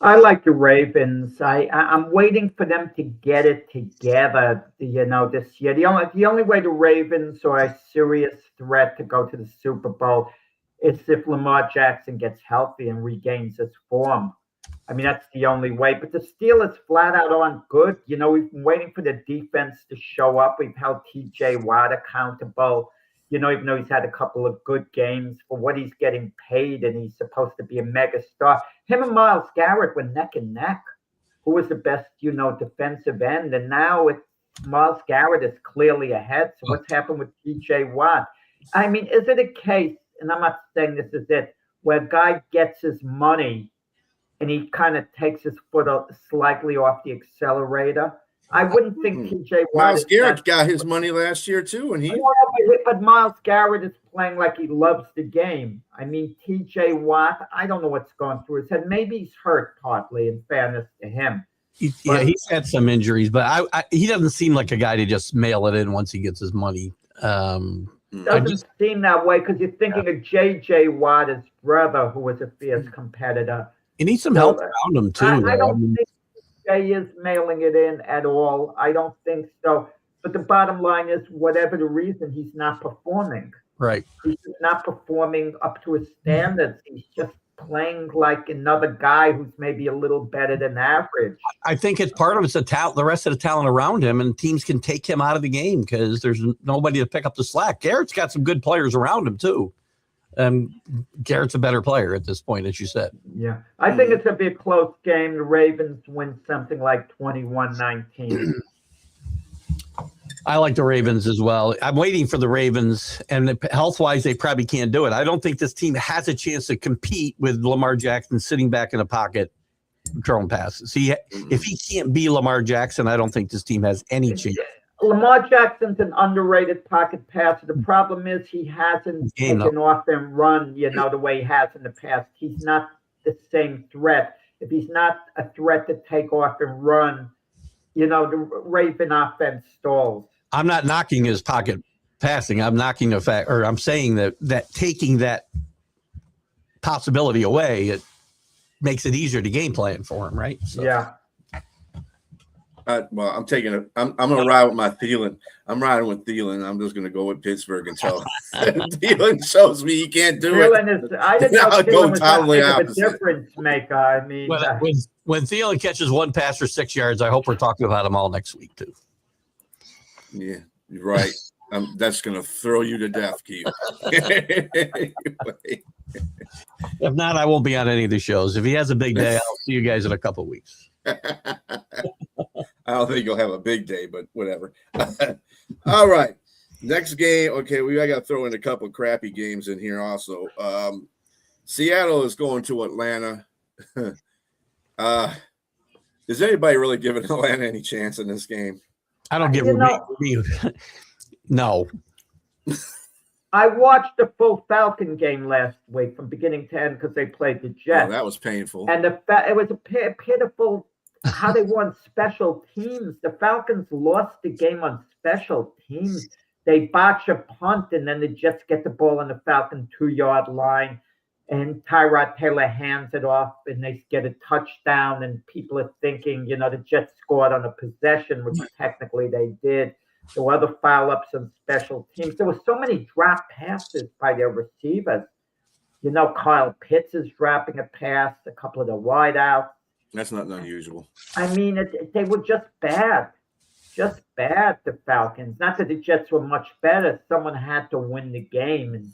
I like the Ravens. I'm waiting for them to get it together, this year. The only way the Ravens are a serious threat to go to the Super Bowl is if Lamar Jackson gets healthy and regains his form. I mean, that's the only way. But the Steelers flat out aren't good. We've been waiting for the defense to show up. We've held TJ Watt accountable, even though he's had a couple of good games for what he's getting paid, and he's supposed to be a mega star. Him and Myles Garrett were neck and neck. Who was the best, defensive end? And now Myles Garrett is clearly ahead. So what's happened with TJ Watt? I mean, is it a case, and I'm not saying this is it, where a guy gets his money and he kind of takes his foot slightly off the accelerator? I wouldn't think TJ Watt. Myles Garrett got his money last year too, and but Myles Garrett is playing like he loves the game. I mean, TJ Watt, I don't know what's going through his head. Maybe he's hurt partly, in fairness to him. He's had some injuries, but he doesn't seem like a guy to just mail it in once he gets his money. Doesn't seem that way because you're thinking of J.J. Watt, his brother, who was a fierce competitor. He needs some help around him, too. I don't think Jay is mailing it in at all. I don't think so. But the bottom line is, whatever the reason, he's not performing. Right. He's not performing up to his standards. He's just playing like another guy who's maybe a little better than average. I think it's part of it's the rest of the talent around him, and teams can take him out of the game because there's nobody to pick up the slack. Garrett's got some good players around him, too. Garrett's a better player at this point, as you said. Yeah. I think it's going to be a close game. The Ravens win something like 21-19. I like the Ravens as well. I'm waiting for the Ravens, and health-wise, they probably can't do it. I don't think this team has a chance to compete with Lamar Jackson sitting back in a pocket throwing passes. If he can't be Lamar Jackson, I don't think this team has any chance. Lamar Jackson's an underrated pocket passer. The problem is he hasn't taken off and run, the way he has in the past. He's not the same threat. If he's not a threat to take off and run, the Raven offense stalls. I'm not knocking his pocket passing. I'm knocking the fact, or I'm saying that taking that possibility away, it makes it easier to game plan for him, right? So. Yeah. Well, I'm taking it. I'm going to ride with my Thielen. I'm riding with Thielen. I'm just going to go with Pittsburgh until Thielen shows me he can't do it. I didn't know Thielen was that big of a difference maker. I mean, when Thielen catches one pass for 6 yards, I hope we're talking about him all next week too. Yeah, you're right. That's going to throw you to death, Keith. If not, I won't be on any of the shows. If he has a big day, I'll see you guys in a couple of weeks. I don't think you'll have a big day, but whatever. All right. Next game. Okay, I got to throw in a couple of crappy games in here also. Seattle is going to Atlanta. Is anybody really giving Atlanta any chance in this game? I don't give No. I watched the full Falcon game last week from beginning to end because they played the Jets. Oh, that was painful. And it was a pitiful how they won special teams. The Falcons lost the game on special teams. They botch a punt, and then the Jets get the ball on the Falcon 2-yard line, and Tyrod Taylor hands it off, and they get a touchdown, and people are thinking, the Jets scored on a possession, which technically they did. There were other foul-ups on special teams. There were so many drop passes by their receivers. Kyle Pitts is dropping a pass, a couple of the wideouts. That's not unusual. I mean, they were just bad. Just bad, the Falcons. Not that the Jets were much better. Someone had to win the game, and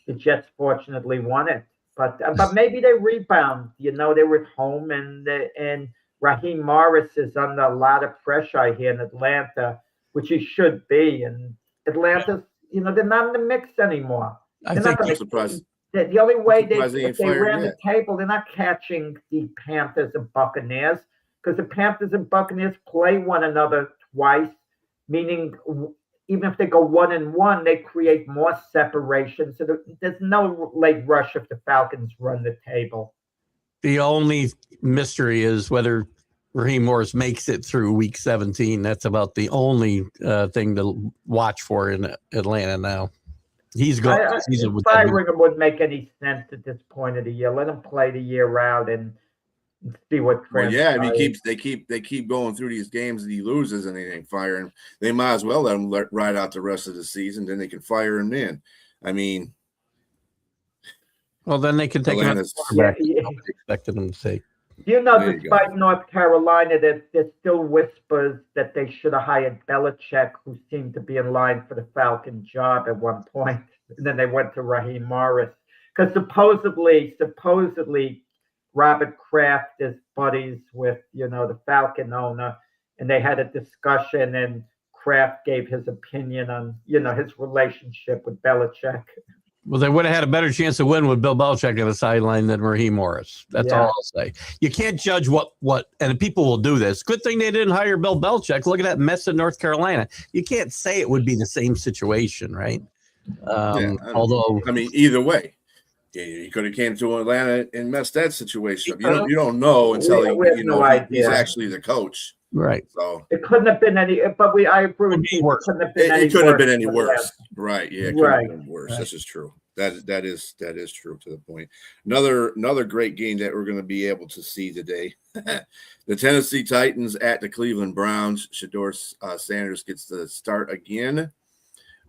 the Jets fortunately won it. But maybe they rebound. They were at home, and Raheem Morris is under a lot of pressure here in Atlanta, which he should be. And Atlanta's, they're not in the mix anymore. I think I'm surprised. The only way they ran the table, they're not catching the Panthers and Buccaneers, because the Panthers and Buccaneers play one another twice, meaning even if they go 1-1, they create more separation. So there's no late rush if the Falcons run the table. The only mystery is whether Raheem Morris makes it through week 17. That's about the only thing to watch for in Atlanta now. He's gone. Firing him wouldn't make any sense at this point of the year. Let him play the year out and see what transpires. Well, yeah, they keep going through these games and he loses and they ain't firing him. They might as well let him ride out the rest of the season, then they can fire him in. I mean, well, then they can take him back. Expected him to say. Despite North Carolina, there's still whispers that they should have hired Belichick, who seemed to be in line for the Falcon job at one point. And then they went to Raheem Morris. Because supposedly, Robert Kraft is buddies with, the Falcon owner. And they had a discussion, and Kraft gave his opinion on, his relationship with Belichick. Well, they would have had a better chance to win with Bill Belichick on the sideline than Raheem Morris. That's all I'll say. You can't judge what, and people will do this. Good thing they didn't hire Bill Belichick. Look at that mess in North Carolina. You can't say it would be the same situation, right? Although, I mean, either way, he could have came to Atlanta and messed that situation up. You don't know until he's actually the coach. Right. So it couldn't have been any, but I agree with you. It couldn't have been any worse. Right. Yeah. It couldn't have been worse. Right. This is true. That is true to the point. Another great game that we're going to be able to see today. The Tennessee Titans at the Cleveland Browns. Shedeur Sanders gets the start again.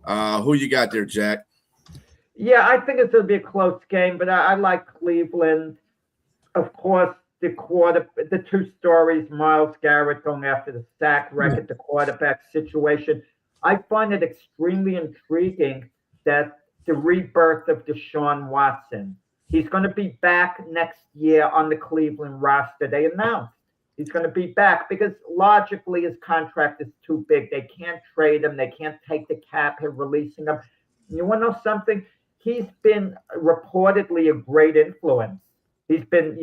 Who you got there, Jack? Yeah, I think it's going to be a close game, but I like Cleveland. Of course, the two stories, Myles Garrett going after the sack record, the quarterback situation. I find it extremely intriguing that the rebirth of Deshaun Watson. He's going to be back next year on the Cleveland roster. They announced he's going to be back because logically his contract is too big. They can't trade him. They can't take the cap and releasing him. You want to know something? He's been reportedly a great influence. He's been,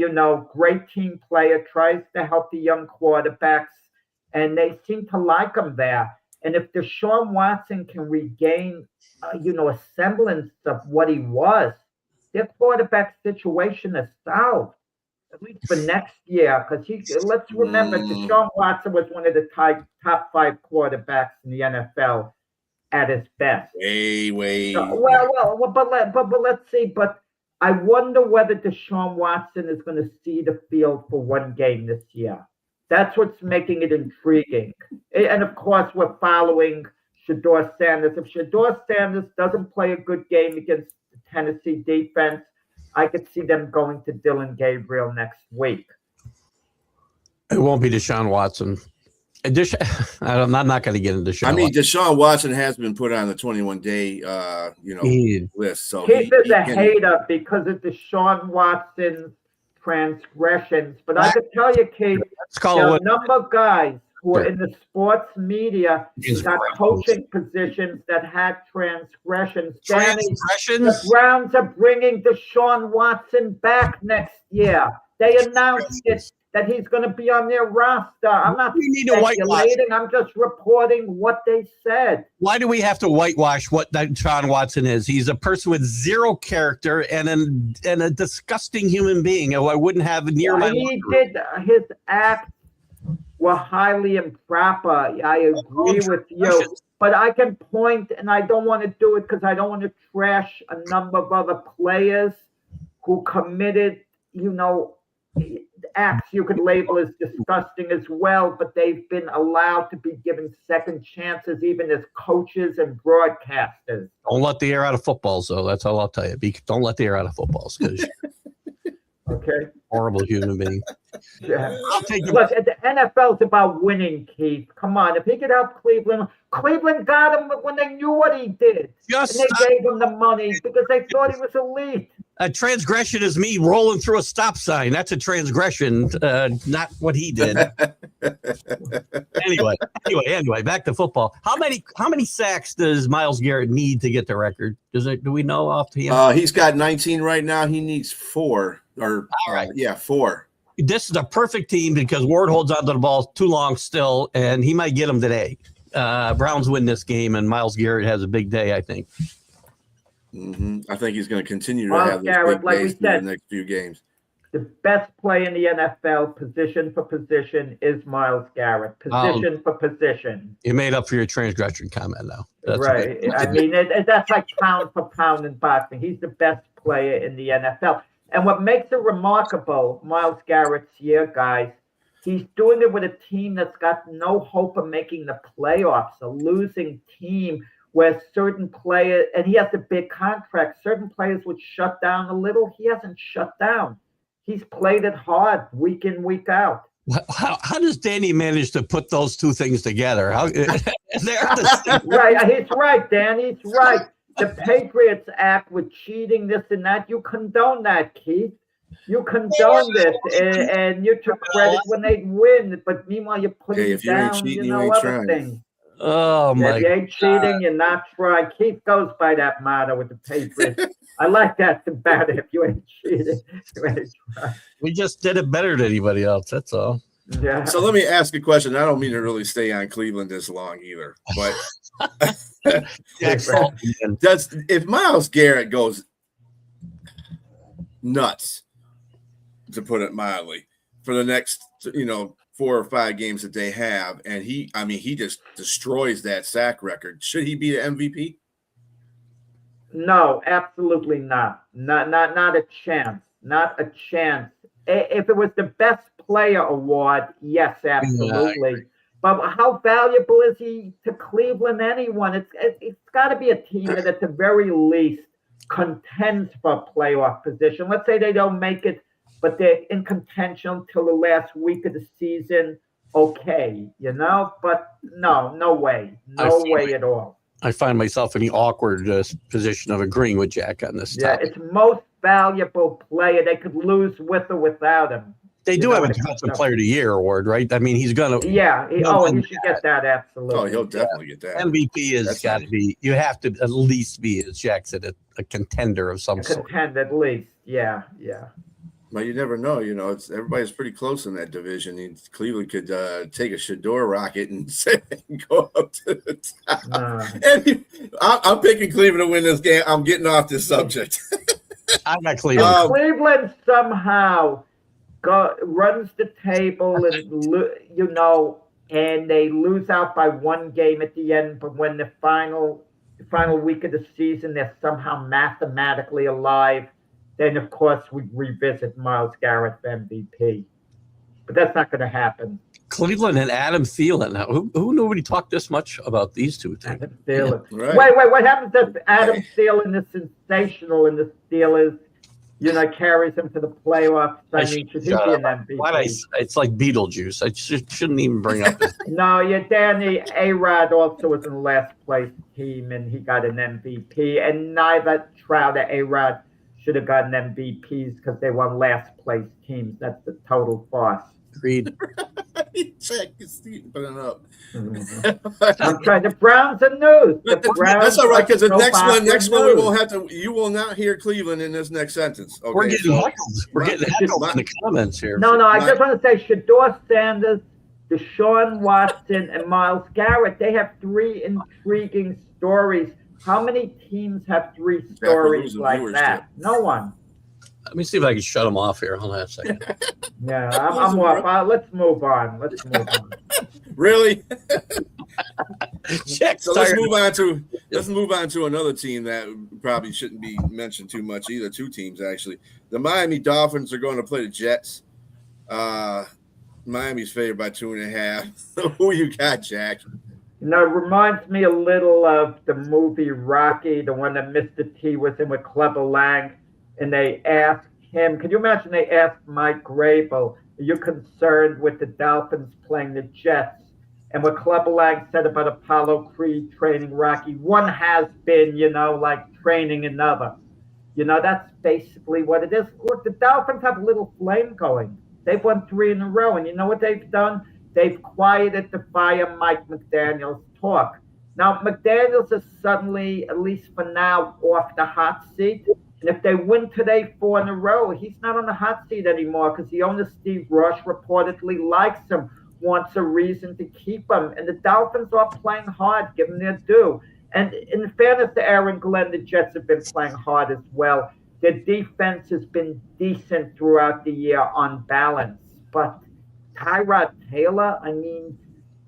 great team player, tries to help the young quarterbacks, and they seem to like him there. And if Deshaun Watson can regain, a semblance of what he was, their quarterback situation is solved, at least for next year. Because let's remember, Deshaun Watson was one of the top 5 quarterbacks in the NFL at his best. Way. But let's see. But I wonder whether Deshaun Watson is going to see the field for one game this year. That's what's making it intriguing. And of course, we're following Shedeur Sanders. If Shedeur Sanders doesn't play a good game against the Tennessee defense, I could see them going to Dylan Gabriel next week. It won't be Deshaun Watson. I'm not going to get into Deshaun. I mean, Deshaun Watson has been put on the 21-day, list. So Keith is a hater because of Deshaun Watson's transgressions. But I could tell you, Keith, there are a number of guys who are in the sports media got coaching positions that had transgressions. The Browns are bringing Deshaun Watson back next year. They announced it, that he's going to be on their roster. I'm not speculating. I'm just reporting what they said. Why do we have to whitewash what Deshaun Watson is? He's a person with zero character and a disgusting human being who I wouldn't have near my life. His acts were highly improper. I agree with you. But I can point, and I don't want to do it because I don't want to trash a number of other players who committed, acts you could label as disgusting as well, but they've been allowed to be given second chances, even as coaches and broadcasters. Don't let the air out of footballs, though. That's all I'll tell you. Don't let the air out of footballs, because okay, horrible human being. Yeah. Look, the NFL's about winning, Keith. Come on, if he could help Cleveland got him when they knew what he did. And they gave him the money because they thought he was elite. A transgression is me rolling through a stop sign. That's a transgression, not what he did. Anyway, back to football. How many sacks does Myles Garrett need to get the record? Do we know off the end? He's got 19 right now. He needs 4. All right. 4. This is a perfect team because Ward holds onto the ball too long still, and he might get them today. Browns win this game, and Myles Garrett has a big day, I think. Mm-hmm. I think he's going to continue to have this big days in the next few games. The best play in the NFL, position for position, is Myles Garrett. Position for position. You made up for your transgression comment now. That's right. I mean, that's like pound for pound in boxing. He's the best player in the NFL. And what makes it remarkable, Myles Garrett's year, guys, he's doing it with a team that's got no hope of making the playoffs, a losing team where certain players, and he has a big contract, certain players would shut down a little. He hasn't shut down. He's played it hard week in, week out. How does Danny manage to put those two things together? Right, he's right, Danny. He's right. The Patriots act with cheating, this and that. You condone that, Keith. You condoned it, and you took credit when they win. But meanwhile, you're putting down, other things. Oh, my God. If you ain't cheating, you're not trying. Keith goes by that motto with the Patriots. I like that about it. If you ain't cheating, you ain't trying. We just did it better than anybody else. That's all. Yeah. So let me ask a question. I don't mean to really stay on Cleveland this long either, but if Myles Garrett goes nuts, to put it mildly, for the next 4 or 5 games that they have, and he just destroys that sack record, should he be the MVP? No, absolutely not. Not a chance. Not a chance. If it was the best player award, yes, absolutely. Yeah. But how valuable is he to Cleveland? Anyone? It's got to be a team that at the very least contends for a playoff position. Let's say they don't make it, but they're in contention until the last week of the season. Okay, but no way. No way at all. I find myself in the awkward position of agreeing with Jack on this topic. It's most valuable player. They could lose with or without him. They do have a Defensive Player of the Year award, right? I mean, he's going to. Yeah. He should get that, absolutely. Oh, he'll definitely get that. MVP has got to be. You have to at least be, as Jack said, a contender of some sort. Contender, at least. Yeah. Well, you never know. It's everybody's pretty close in that division. Cleveland could take a Shador rocket and go up to the top. And I'm picking Cleveland to win this game. I'm getting off this subject. I got Cleveland. Cleveland somehow runs the table, and they lose out by one game at the end. But when the final week of the season, they're somehow mathematically alive. Then, of course, we revisit Myles Garrett for MVP. But that's not going to happen. Cleveland and Adam Thielen. Now, who nobody talked this much about these two things? Adam Thielen. Yeah. Right. Wait. What happens if Adam Thielen is sensational and the Steelers, carries him to the playoffs? I mean, should he be an MVP? It's like Beetlejuice. I shouldn't even bring up this. No, Danny. A-Rod also was in the last place team, and he got an MVP. And neither Trout or A-Rod should have gotten MVPs because they won last place teams. That's the total farce. Agreed. Check put it up. I'm trying. The Browns are news. That's all right, because the next one we won't have to. You will not hear Cleveland in this next sentence. Okay, We're getting heckled. We're getting heckled in the comments here. No. I just want to say Shador Sanders, Deshaun Watson, and Myles Garrett. They have three intriguing stories. How many teams have three stories like that? Too. No one. Let me see if I can shut them off here. Hold on a second. Yeah, I'm off. Let's move on. Really? So let's move on to another team that probably shouldn't be mentioned too much either. Two teams, actually. The Miami Dolphins are going to play the Jets. Miami's favored by 2.5. Who you got, Jack? It reminds me a little of the movie Rocky, the one that Mr. T was in with Clubber Lang. And they asked him, can you imagine they asked Mike Grable, are you concerned with the Dolphins playing the Jets? And what Clubber Lang said about Apollo Creed training Rocky, one has been, like training another. That's basically what it is. Look, the Dolphins have a little flame going. They've won 3 in a row. And you know what they've done? They've quieted the fire Mike McDaniel's talk. Now, McDaniels is suddenly, at least for now, off the hot seat. And if they win today 4 in a row, he's not on the hot seat anymore because the owner, Steve Rush, reportedly likes him, wants a reason to keep him. And the Dolphins are playing hard, give them their due. And in fairness to Aaron Glenn, the Jets have been playing hard as well. Their defense has been decent throughout the year on balance. But Tyrod Taylor, I mean,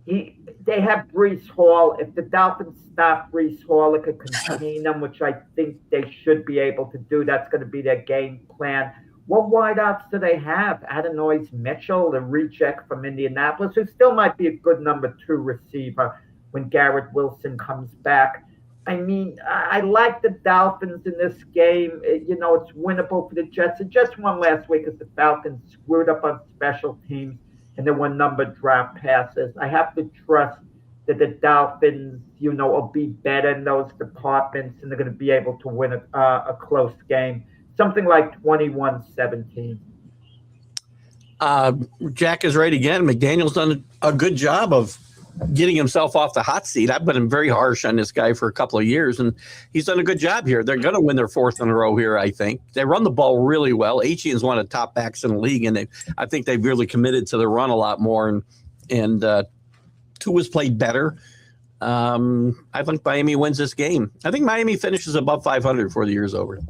they have Breece Hall. If the Dolphins stop Breece Hall, it could contain them, which I think they should be able to do. That's going to be their game plan. What wideouts do they have? Adonai Mitchell, the reject from Indianapolis, who still might be a good number 2 receiver when Garrett Wilson comes back. I mean, I like the Dolphins in this game. It's winnable for the Jets. The Jets won last week as the Falcons screwed up on special teams and there were numbered drop passes. I have to trust that the Dolphins, will be better in those departments and they're going to be able to win a close game. Something like 21-17. Jack is right again. McDaniel's done a good job of getting himself off the hot seat. I've been very harsh on this guy for a couple of years, and he's done a good job here. They're going to win their 4th in a row here, I think. They run the ball really well. Etienne's one of the top backs in the league, and I think they've really committed to the run a lot more, and Tua's played better. I think Miami wins this game. I think Miami finishes above 500 before the year's over.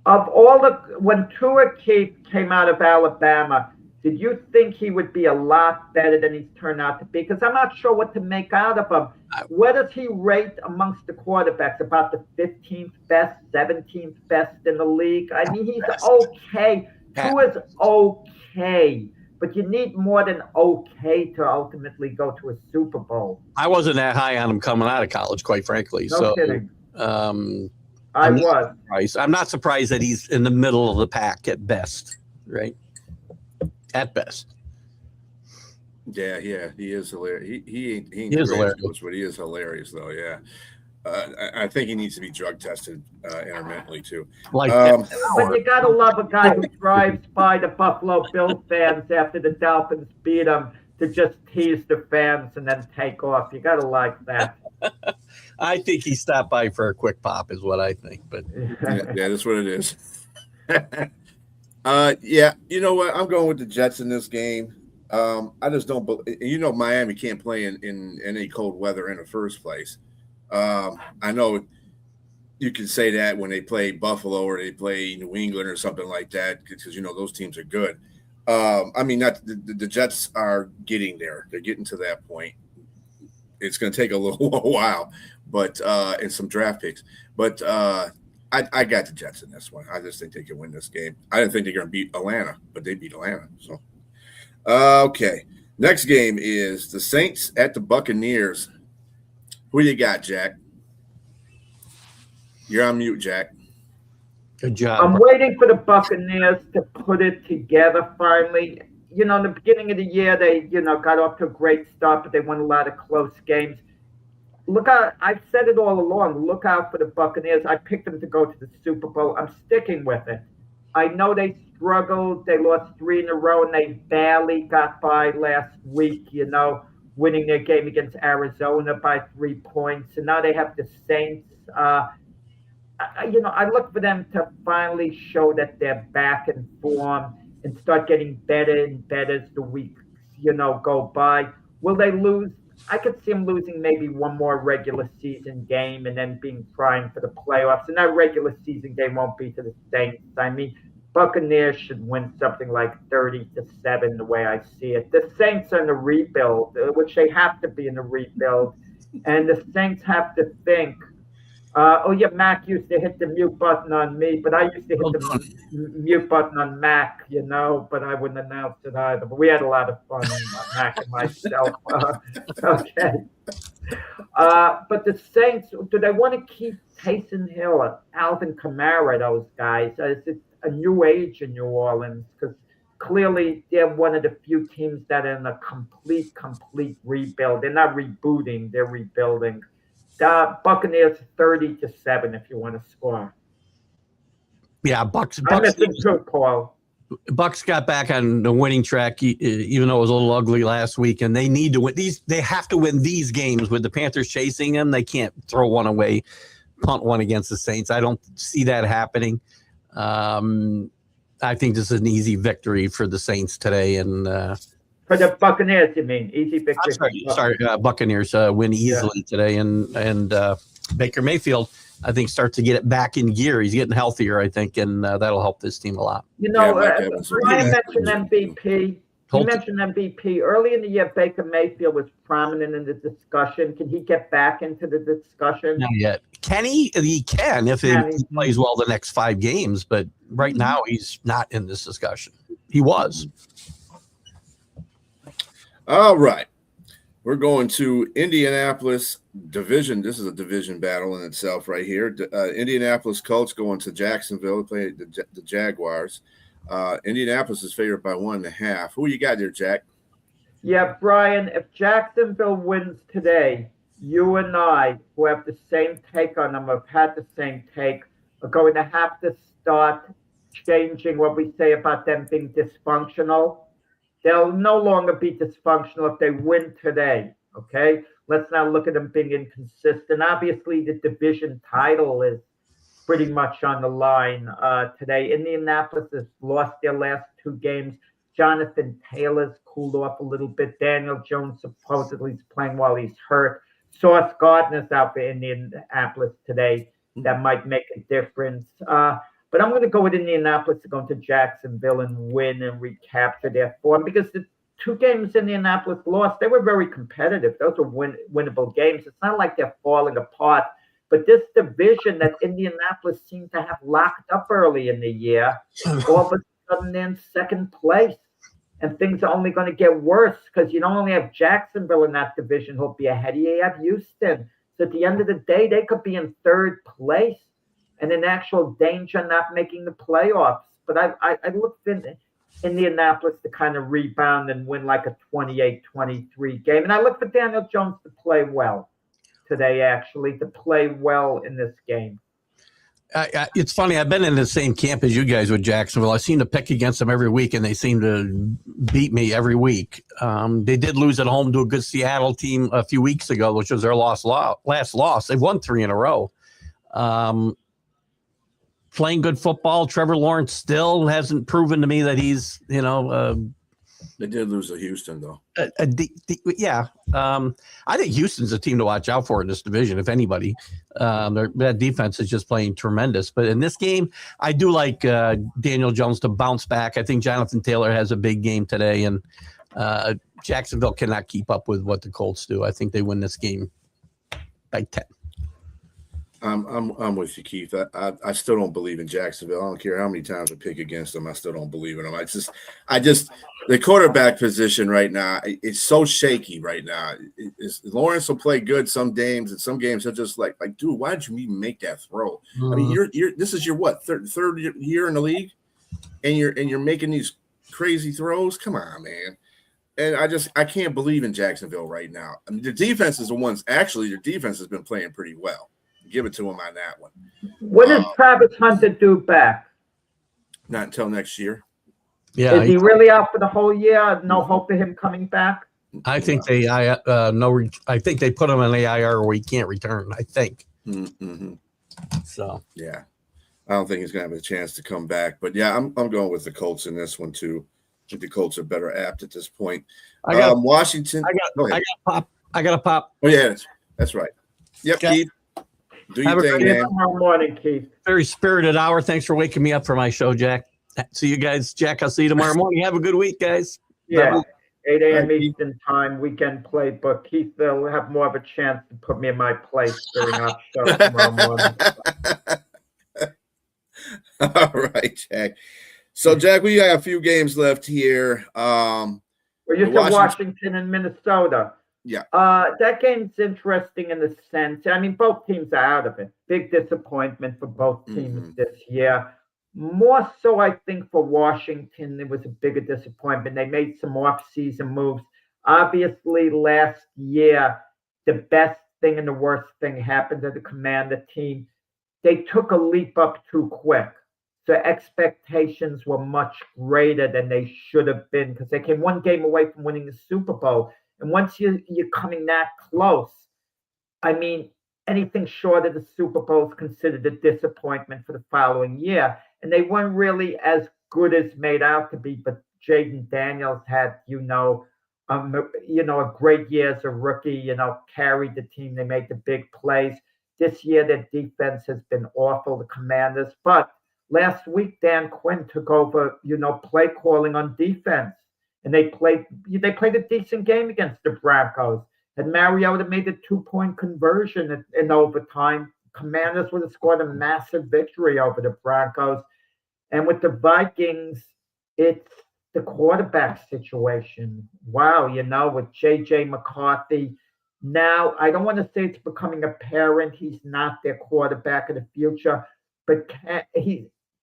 Of all when Tua came out of Alabama, did you think he would be a lot better than he's turned out to be? Because I'm not sure what to make out of him. Where does he rate amongst the quarterbacks? About the 15th best, 17th best in the league? I mean, he's okay. Tua's okay. But you need more than okay to ultimately go to a Super Bowl. I wasn't that high on him coming out of college, quite frankly. No kidding. I'm not surprised that he's in the middle of the pack at best, right? At best. Yeah, he is hilarious. He ain't hilarious, but he is hilarious, though. Yeah, I think he needs to be drug tested intermittently too. But you gotta love a guy who drives by the Buffalo Bills fans after the Dolphins beat them to just tease the fans and then take off. You gotta like that. I think he stopped by for a quick pop, is what I think. But yeah, that's what it is. Yeah, you know what? I'm going with the Jets in this game. I just don't. Miami can't play in any cold weather in the first place. I know you can say that when they play Buffalo or they play New England or something like that because those teams are good. Not the Jets are getting there. They're getting to that point. It's going to take a little while, but and some draft picks. But I got the Jets in this one. I just think they can win this game. I didn't think they're going to beat Atlanta, but they beat Atlanta. So, okay. Next game is the Saints at the Buccaneers. Who you got, Jack? You're on mute, Jack. Good job. I'm waiting for the Buccaneers to put it together finally. In the beginning of the year, they, got off to a great start, but they won a lot of close games. Look out, I've said it all along. Look out for the Buccaneers. I picked them to go to the Super Bowl. I'm sticking with it. I know they struggled. They lost 3 in a row, and they barely got by last week, winning their game against Arizona by 3 points. And now they have the Saints. I look for them to finally show that they're back in form and start getting better and better as the weeks, go by. Will they lose? I could see them losing maybe one more regular season game and then being primed for the playoffs. And that regular season game won't be to the Saints. Buccaneers should win something like 30-7 the way I see it. The Saints are in a rebuild, which they have to be in a rebuild. And the Saints have to think, Mac used to hit the mute button on me, but I used to hit the mute button on Mac, but I wouldn't announce it either. But we had a lot of fun, Mac and myself. Okay. But the Saints, do they want to keep Taysom Hill, Alvin Kamara, those guys? Is it a new age in New Orleans? Because clearly they're one of the few teams that are in a complete rebuild. They're not rebooting, they're rebuilding. Buccaneers 30-7 if you want to score. Yeah, Bucks. I'm missing too, Paul. Bucks got back on the winning track, even though it was a little ugly last week, and they need to win these. They have to win these games with the Panthers chasing them. They can't throw one away, punt one against the Saints. I don't see that happening. I think this is an easy victory for the Saints today, and. For the Buccaneers, you mean? Easy victory. Buccaneers win easily today. And Baker Mayfield, I think, starts to get it back in gear. He's getting healthier, I think, and that'll help this team a lot. Ryan mentioned MVP. He mentioned MVP. Early in the year, Baker Mayfield was prominent in the discussion. Can he get back into the discussion? Not yet. Can he? He can if he plays well the next 5 games, but right now he's not in this discussion. He was. All right. We're going to Indianapolis division. This is a division battle in itself right here. Indianapolis Colts going to Jacksonville to play the Jaguars. Indianapolis is favored by 1.5. Who you got there, Jack? Yeah, Brian, if Jacksonville wins today, you and I, who have the same take on them, have had the same take, are going to have to start changing what we say about them being dysfunctional. They'll no longer be dysfunctional if they win today, okay? Let's not look at them being inconsistent. Obviously, the division title is pretty much on the line today. Indianapolis has lost their last 2 games. Jonathan Taylor's cooled off a little bit. Daniel Jones supposedly is playing while he's hurt. Sauce Gardner's out for Indianapolis today. That might make a difference. But I'm going to go with Indianapolis to go into Jacksonville and win and recapture their form because the 2 games Indianapolis lost, they were very competitive. Those were winnable games. It's not like they're falling apart. But this division that Indianapolis seemed to have locked up early in the year, all of a sudden they're in second place. And things are only going to get worse because you don't only have Jacksonville in that division who'll be ahead of you. You have Houston. So at the end of the day, they could be in 3rd place and in actual danger not making the playoffs. But I looked in Indianapolis to kind of rebound and win like a 28-23 game. And I look for Daniel Jones to play well today, actually, to play well in this game. It's funny. I've been in the same camp as you guys with Jacksonville. I seem to pick against them every week, and they seem to beat me every week. They did lose at home to a good Seattle team a few weeks ago, which was their last loss. They've won 3 in a row. playing good football. Trevor Lawrence still hasn't proven to me that he's, They did lose to Houston, though. yeah. I think Houston's a team to watch out for in this division, if anybody. That defense is just playing tremendous. But in this game, I do like Daniel Jones to bounce back. I think Jonathan Taylor has a big game today, and Jacksonville cannot keep up with what the Colts do. I think they win this game by 10. I'm with you, Keith. I still don't believe in Jacksonville. I don't care how many times I pick against them. I still don't believe in them. I just the quarterback position right now, it's so shaky right now. Lawrence will play good some games, and some games he'll just like, dude, why did you even make that throw? I mean, you're this is your what third year in the league, and you're making these crazy throws. Come on, man. And I can't believe in Jacksonville right now. I mean, the defense is the ones. Actually, their defense has been playing pretty well. Give it to him on that one. What does Travis Hunter do back? Not until next year. Yeah, Is he really out for the whole year? No hope of him coming back? I think they I think they put him in the IR where he can't return. I think. Mm-hmm. So yeah, I don't think he's gonna have a chance to come back. But yeah, I'm going with the Colts in this one too. I think the Colts are better apt at this point. Washington. I got to pop. Oh yeah, that's right. Yep, Okay. Keith. Do your thing, man. Tomorrow morning, Keith. Very spirited hour. Thanks for waking me up for my show, Jack. See you guys, Jack. I'll see you tomorrow morning. Have a good week, guys. Yeah, 8 a.m. Thank you. Eastern time, weekend playbook. Keith will have more of a chance to put me in my place during our show tomorrow morning. All right, Jack. So, Jack, we got a few games left here. Well, you said Washington and Minnesota. Yeah. That game's interesting in the sense, I mean, both teams are out of it. Big disappointment for both teams this year. More so, I think, for Washington, it was a bigger disappointment. They made some off-season moves. Obviously, last year, the best thing and the worst thing happened to the Commander team. They took a leap up too quick. So expectations were much greater than they should have been because they came one game away from winning the Super Bowl. And once you're coming that close, I mean, anything short of the Super Bowl is considered a disappointment for the following year. And they weren't really as good as made out to be. But Jaden Daniels had, a great year as a rookie. Carried the team. They made the big plays. This year, their defense has been awful. The Commanders, but last week Dan Quinn took over, play calling on defense. And they played a decent game against the Broncos. Had Mariota made a 2-point conversion in overtime, Commanders would have scored a massive victory over the Broncos. And with the Vikings, it's the quarterback situation. Wow, with J.J. McCarthy. Now, I don't want to say it's becoming apparent he's not their quarterback of the future, but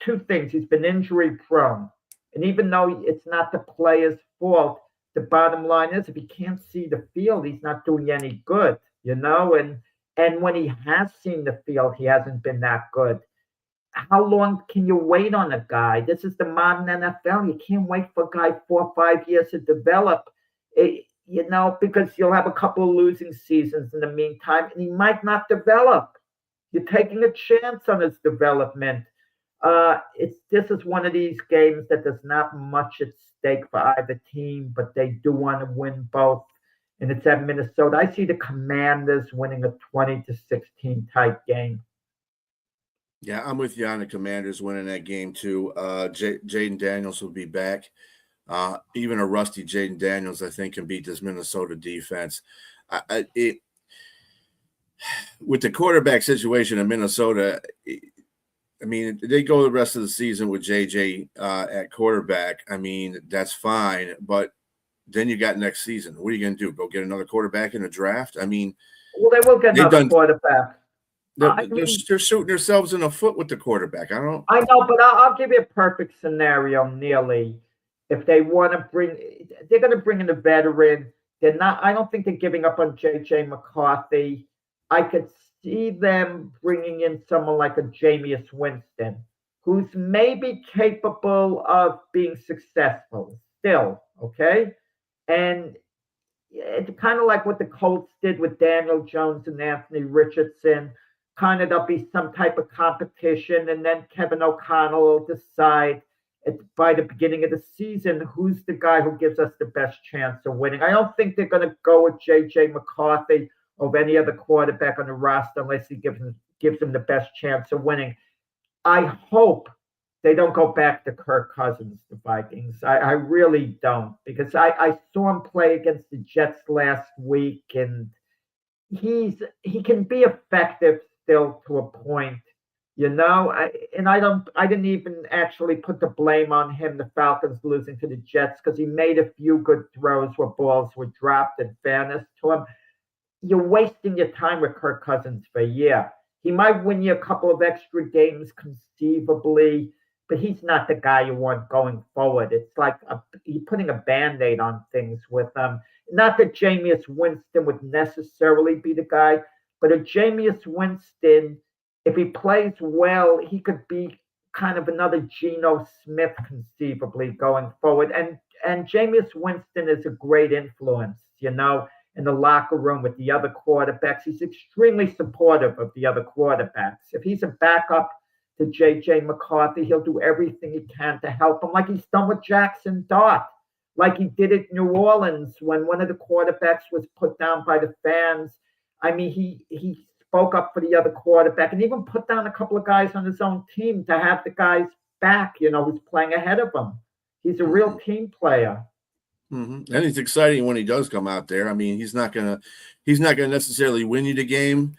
two things. He's been injury prone. And even though it's not the player's fault, the bottom line is if he can't see the field, he's not doing any good, And when he has seen the field, he hasn't been that good. How long can you wait on a guy? This is the modern NFL. You can't wait for a guy 4 or 5 years to develop, because you'll have a couple of losing seasons in the meantime, and he might not develop. You're taking a chance on his development. This is one of these games that there's not much at stake for either team, but they do want to win both. And it's at Minnesota. I see the Commanders winning a 20-16 type game. Yeah, I'm with you on the Commanders winning that game too. Jaden Daniels will be back. Even a rusty Jaden Daniels, I think, can beat this Minnesota defense. With the quarterback situation in Minnesota, I mean, they go the rest of the season with JJ at quarterback. I mean, that's fine. But then you got next season. What are you going to do? Go get another quarterback in a draft? I mean, well, they will get another quarterback. They're shooting themselves in the foot with the quarterback. I know, but I'll give you a perfect scenario, Neely. If they want to they're going to bring in a veteran. I don't think they're giving up on JJ McCarthy. I could see them bringing in someone like a Jameis Winston, who's maybe capable of being successful still, okay? And it's kind of like what the Colts did with Daniel Jones and Anthony Richardson. kind of there'll be some type of competition, and then Kevin O'Connell will decide by the beginning of the season who's the guy who gives us the best chance of winning. I don't think they're going to go with J.J. McCarthy over any other quarterback on the roster unless he gives them the best chance of winning. I hope they don't go back to Kirk Cousins, the Vikings. I really don't, because I saw him play against the Jets last week, and he can be effective still to a point, you know. I didn't even actually put the blame on him, the Falcons losing to the Jets, because he made a few good throws where balls were dropped. In fairness to him, you're wasting your time with Kirk Cousins for a year. He might win you a couple of extra games conceivably, but he's not the guy you want going forward. It's like you're putting a Band-Aid on things with him. Not that Jameis Winston would necessarily be the guy, but if Jameis Winston, if he plays well, he could be kind of another Geno Smith conceivably going forward. And Jameis Winston is a great influence, you know, in the locker room with the other quarterbacks. He's extremely supportive of the other quarterbacks. If he's a backup to J.J. McCarthy, he'll do everything he can to help him, like he's done with Jackson Dart, like he did at New Orleans when one of the quarterbacks was put down by the fans. I mean, he spoke up for the other quarterback and even put down a couple of guys on his own team to have the guys back, you know, who's playing ahead of him. He's a real team player. Mm-hmm. And it's exciting when he does come out there. I mean, he's not gonna necessarily win you the game.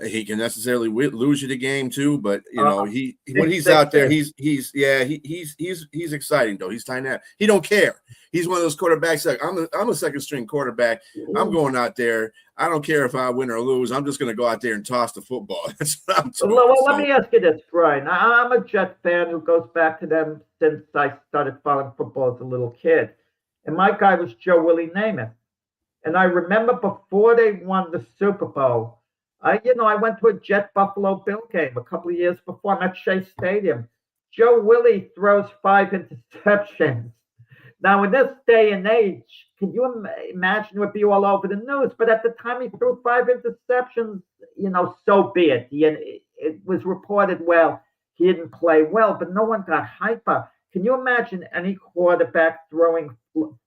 He can necessarily lose you the game too. But you know, when he's out there, he's exciting though. He's dynamic. He don't care. He's one of those quarterbacks. Like I'm a second string quarterback. I'm going out there. I don't care if I win or lose. I'm just going to go out there and toss the football. That's what I'm doing. Well, let me ask you this, Brian. I'm a Jet fan who goes back to them since I started following football as a little kid. And my guy was Joe Willie Namath. And I remember before they won the Super Bowl, I went to a Jet Buffalo Bill game a couple of years before. I'm at Shea Stadium. Joe Willie throws 5 interceptions. Now, in this day and age, can you imagine it would be all over the news? But at the time he threw 5 interceptions, you know, so be it. It was reported, well, he didn't play well, but no one got hyper. Can you imagine any quarterback throwing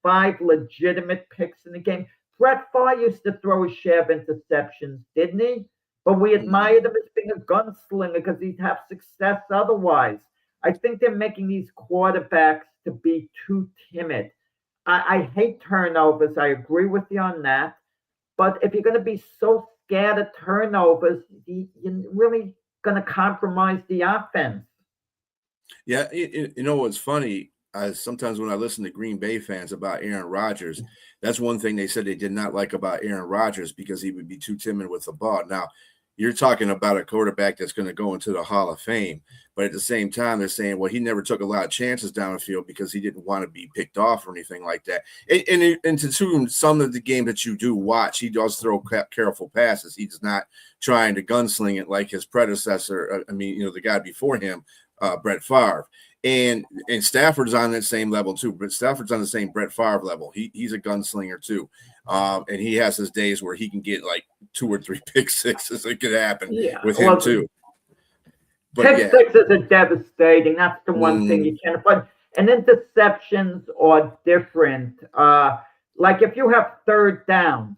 5 legitimate picks in the game? Brett Favre used to throw a share of interceptions, didn't he? But we admired him as being a gunslinger because he'd have success otherwise. I think they're making these quarterbacks to be too timid. I hate turnovers. I agree with you on that. But if you're going to be so scared of turnovers, you're really going to compromise the offense. Yeah, you know what's funny? Sometimes when I listen to Green Bay fans about Aaron Rodgers, that's one thing they said they did not like about Aaron Rodgers because he would be too timid with the ball. Now, you're talking about a quarterback that's going to go into the Hall of Fame, but at the same time, they're saying, well, he never took a lot of chances down the field because he didn't want to be picked off or anything like that. And to some of the game that you do watch, he does throw careful passes. He's not trying to gunsling it like his predecessor. I mean, you know, the guy before him, Brett Favre. And Stafford's on that same level too. But Stafford's on the same Brett Favre level. He's a gunslinger too, and he has his days where he can get like 2 or 3 pick sixes. It could happen with him too. But pick sixes are devastating. That's the one thing you can't avoid. And interceptions are different. Like if you have 3rd down,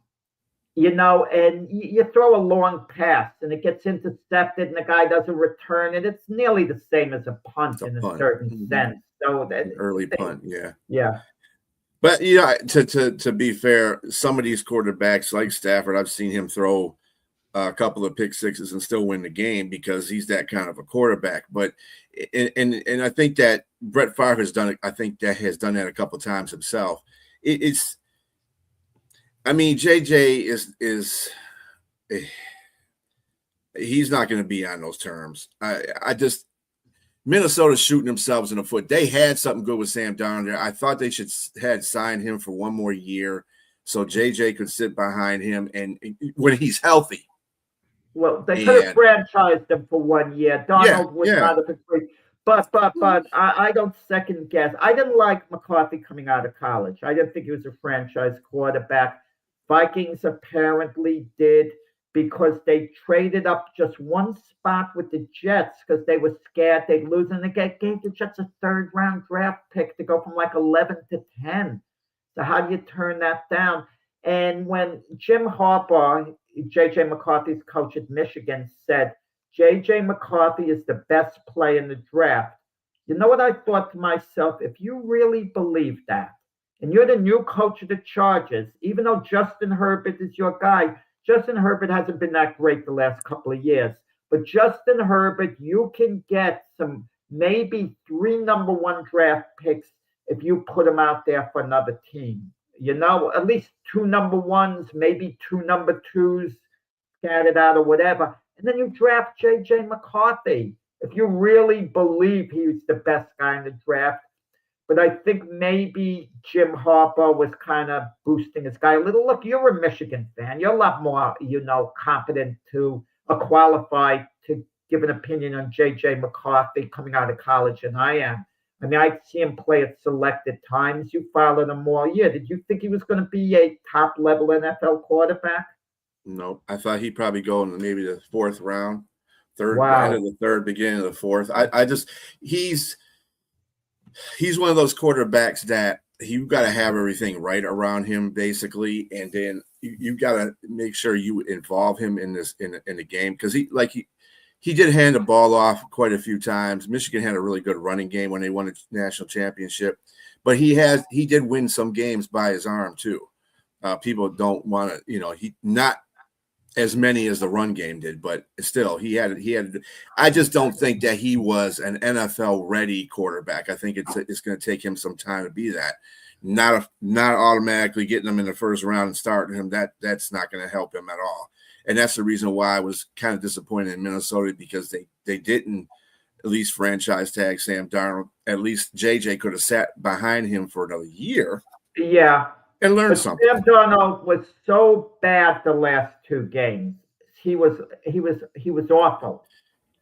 you know, and you throw a long pass and it gets intercepted and the guy doesn't return it, it's nearly the same as a punt in a certain sense. So that early punt, yeah. Yeah. But yeah, to be fair, some of these quarterbacks like Stafford, I've seen him throw a couple of pick sixes and still win the game because he's that kind of a quarterback. But and I think that Brett Favre has done it. I think that has done that a couple of times himself. I mean, JJ is he's not going to be on those terms. Minnesota's shooting themselves in the foot. They had something good with Sam Darnold there. I thought they had signed him for 1 more year so JJ could sit behind him and when he's healthy. Well, they could have franchised him for 1 year. Darnold was not a great. But I don't second guess. I didn't like McCarthy coming out of college. I didn't think he was a franchise quarterback. Vikings apparently did because they traded up just one spot with the Jets because they were scared they'd lose, and they gave the Jets a third-round draft pick to go from like 11 to 10. So how do you turn that down? And when Jim Harbaugh, J.J. McCarthy's coach at Michigan, said J.J. McCarthy is the best player in the draft, you know what I thought to myself? If you really believe that, and you're the new coach of the Chargers, even though Justin Herbert is your guy, Justin Herbert hasn't been that great the last couple of years. But Justin Herbert, you can get some maybe 3 number 1 draft picks if you put him out there for another team. You know, at least 2 number 1s, maybe 2 number 2s scattered out or whatever. And then you draft J.J. McCarthy if you really believe he's the best guy in the draft. But I think maybe Jim Harbaugh was kind of boosting his guy a little. Look, you're a Michigan fan. You're a lot more, competent to qualified to give an opinion on J.J. McCarthy coming out of college than I am. I mean, I see him play at selected times. You followed him all year. Did you think he was going to be a top-level NFL quarterback? No, I thought he'd probably go in maybe the 4th round, end of the 3rd, beginning of the 4th. He's one of those quarterbacks that you got to have everything right around him, basically, and then you got to make sure you involve him in the game because he did hand the ball off quite a few times. Michigan had a really good running game when they won the national championship, but he did win some games by his arm too. People don't want to, he not as many as the run game did, but still he had. I just don't think that he was an NFL ready quarterback. I think it's going to take him some time to be that. Not automatically getting him in the 1st round and starting him. That's not going to help him at all. And that's the reason why I was kind of disappointed in Minnesota because they didn't at least franchise tag Sam Darnold. At least JJ could have sat behind him for another year. Yeah. And learned something. Sam Darnold was so bad the last 2 games. He was awful.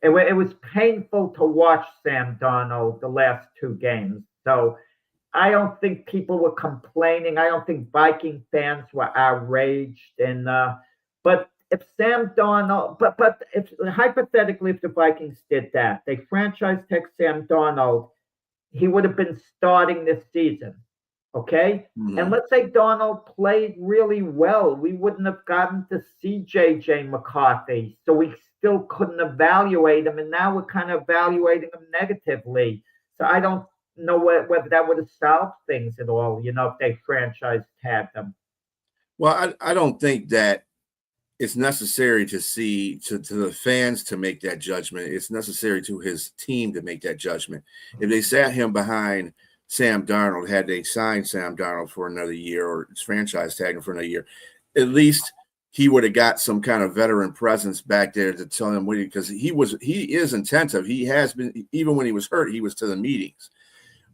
It was painful to watch Sam Darnold the last 2 games. So I don't think people were complaining. I don't think Viking fans were outraged. And but if Sam Darnold, but if hypothetically, if the Vikings did that, they franchise tag Sam Darnold, he would have been starting this season. Okay. Mm-hmm. And let's say Darnold played really well. We wouldn't have gotten to see J.J. McCarthy. So we still couldn't evaluate him. And now we're kind of evaluating him negatively. So I don't know whether that would have solved things at all, if they franchise tagged him. Well, I don't think that it's necessary to see to the fans to make that judgment. It's necessary to his team to make that judgment. If they sat him behind Sam Darnold, had they signed Sam Darnold for another year or franchise tag him for another year, at least he would have got some kind of veteran presence back there to tell him what because he is attentive. He has been, even when he was hurt, he was to the meetings.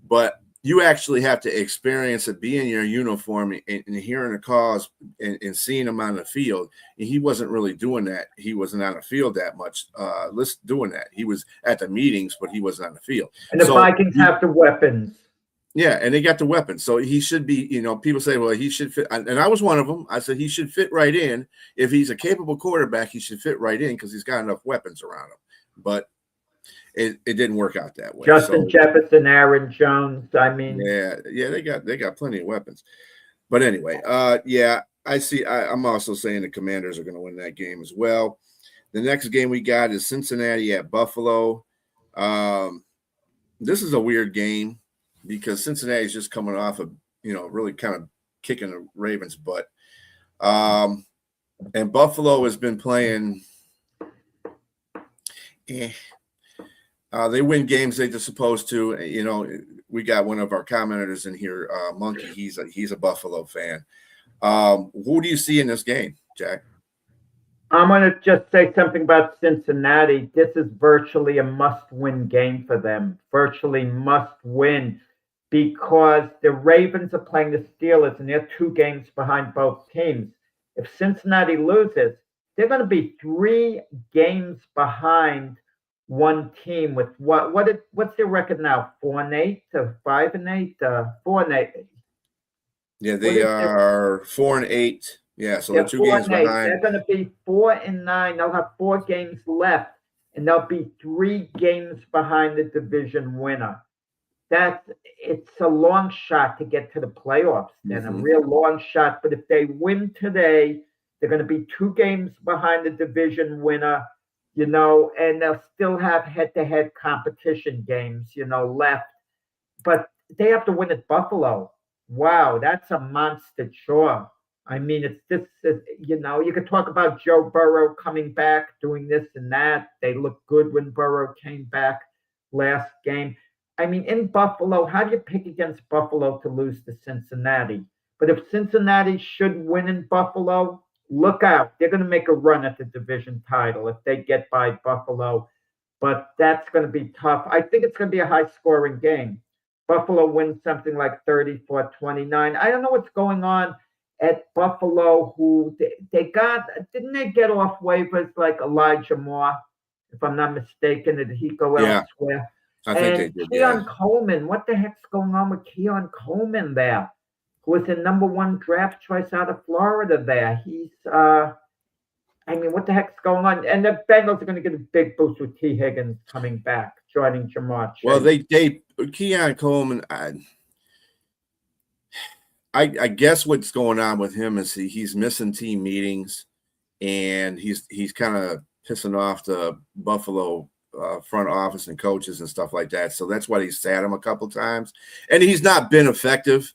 But you actually have to experience it, be in your uniform and hearing the calls and seeing him on the field. And he wasn't really doing that. He wasn't on the field that much. Doing that. He was at the meetings, but he wasn't on the field. And the Vikings have the weapons. Yeah, and they got the weapons. So he should be, people say, well, he should fit. And I was one of them. I said he should fit right in. If he's a capable quarterback, he should fit right in because he's got enough weapons around him. But it didn't work out that way. Justin Jefferson, Aaron Jones. I mean, yeah, they got plenty of weapons. But anyway, I see. I'm also saying the Commanders are going to win that game as well. The next game we got is Cincinnati at Buffalo. This is a weird game because Cincinnati is just coming off of really kind of kicking the Ravens' butt, and Buffalo has been playing. They win games they're supposed to. We got one of our commenters in here, Monkey. He's a Buffalo fan. Who do you see in this game, Jack? I'm going to just say something about Cincinnati. This is virtually a must-win game for them. Virtually must-win because the Ravens are playing the Steelers, and they're 2 games behind both teams. If Cincinnati loses, they're going to be 3 games behind one team with what's their record now? 4-8 to 5-8, 4-8. Yeah, they are 4-8. Yeah, so They're they're 2 4 games and 8. behind. They're going to be 4-9. They'll have 4 games left, and they'll be 3 games behind the division winner. It's a long shot to get to the playoffs, then a real long shot. But if they win today, they're going to be 2 games behind the division winner, and they'll still have head-to-head competition games, left. But they have to win at Buffalo. Wow, that's a monster chore. I mean, it's this, you could talk about Joe Burrow coming back, doing this and that. They looked good when Burrow came back last game. I mean, in Buffalo, how do you pick against Buffalo to lose to Cincinnati? But if Cincinnati should win in Buffalo, look out. They're going to make a run at the division title if they get by Buffalo. But that's going to be tough. I think it's going to be a high-scoring game. Buffalo wins something like 34-29. I don't know what's going on at Buffalo, who didn't they get off waivers like Elijah Moore, if I'm not mistaken? Did he go elsewhere? I think they did. Keon Coleman, what the heck's going on with Keon Coleman there? Who was the number 1 draft choice out of Florida there. He's, what the heck's going on? And the Bengals are going to get a big boost with T. Higgins coming back, joining Jamar Chase. Well, Keon Coleman, I guess what's going on with him is he's missing team meetings, and he's kind of pissing off the Buffalo front office and coaches and stuff like that. So that's why he sat him a couple times, and he's not been effective.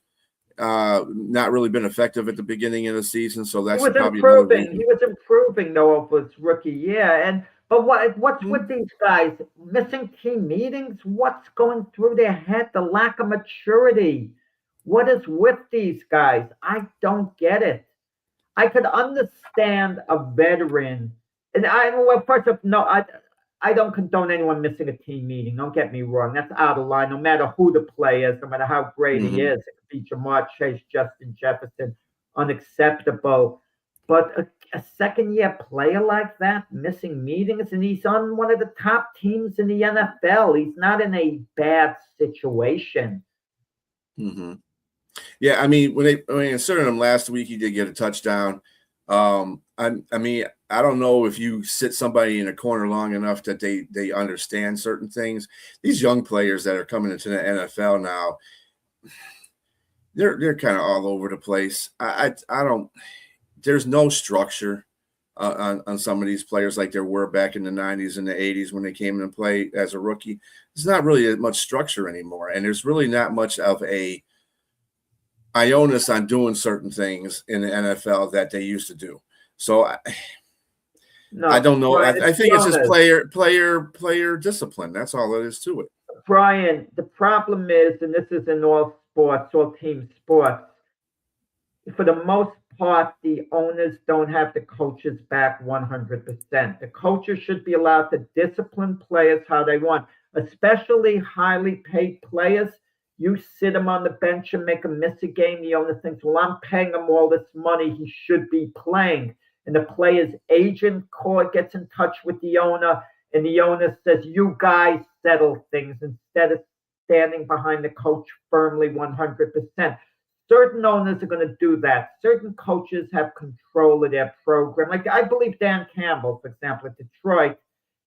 Not really been effective at the beginning of the season. So that's probably improving. He was improving though of his rookie year. But what's with these guys missing team meetings? What's going through their head? The lack of maturity. What is with these guys? I don't get it. I could understand a veteran, and first off, no, I don't condone anyone missing a team meeting. Don't get me wrong. That's out of line, no matter who the player is, no matter how great he is. It could be Jamar Chase, Justin Jefferson, unacceptable. But a second-year player like that, missing meetings, and he's on one of the top teams in the NFL. He's not in a bad situation. Yeah, I mean, when they inserted him last week, he did get a touchdown. I don't know if you sit somebody in a corner long enough that they understand certain things. These young players that are coming into the NFL now, they're kind of all over the place. I don't. There's no structure on some of these players like there were back in the 90s and the 80s when they came in and played as a rookie. There's not really much structure anymore, and there's really not much of a ionus on doing certain things in the NFL that they used to do. So I don't know. Brian, I think it's just player discipline. That's all it is to it. Brian, the problem is, and this is in all sports, all team sports, for the most part, the owners don't have the coaches back 100%. The coaches should be allowed to discipline players how they want, especially highly paid players. You sit him on the bench and make him miss a game. The owner thinks, well, I'm paying him all this money. He should be playing. And the player's agent gets in touch with the owner, and the owner says, you guys settle things instead of standing behind the coach firmly 100%. Certain owners are going to do that. Certain coaches have control of their program. Like I believe Dan Campbell, for example, at Detroit,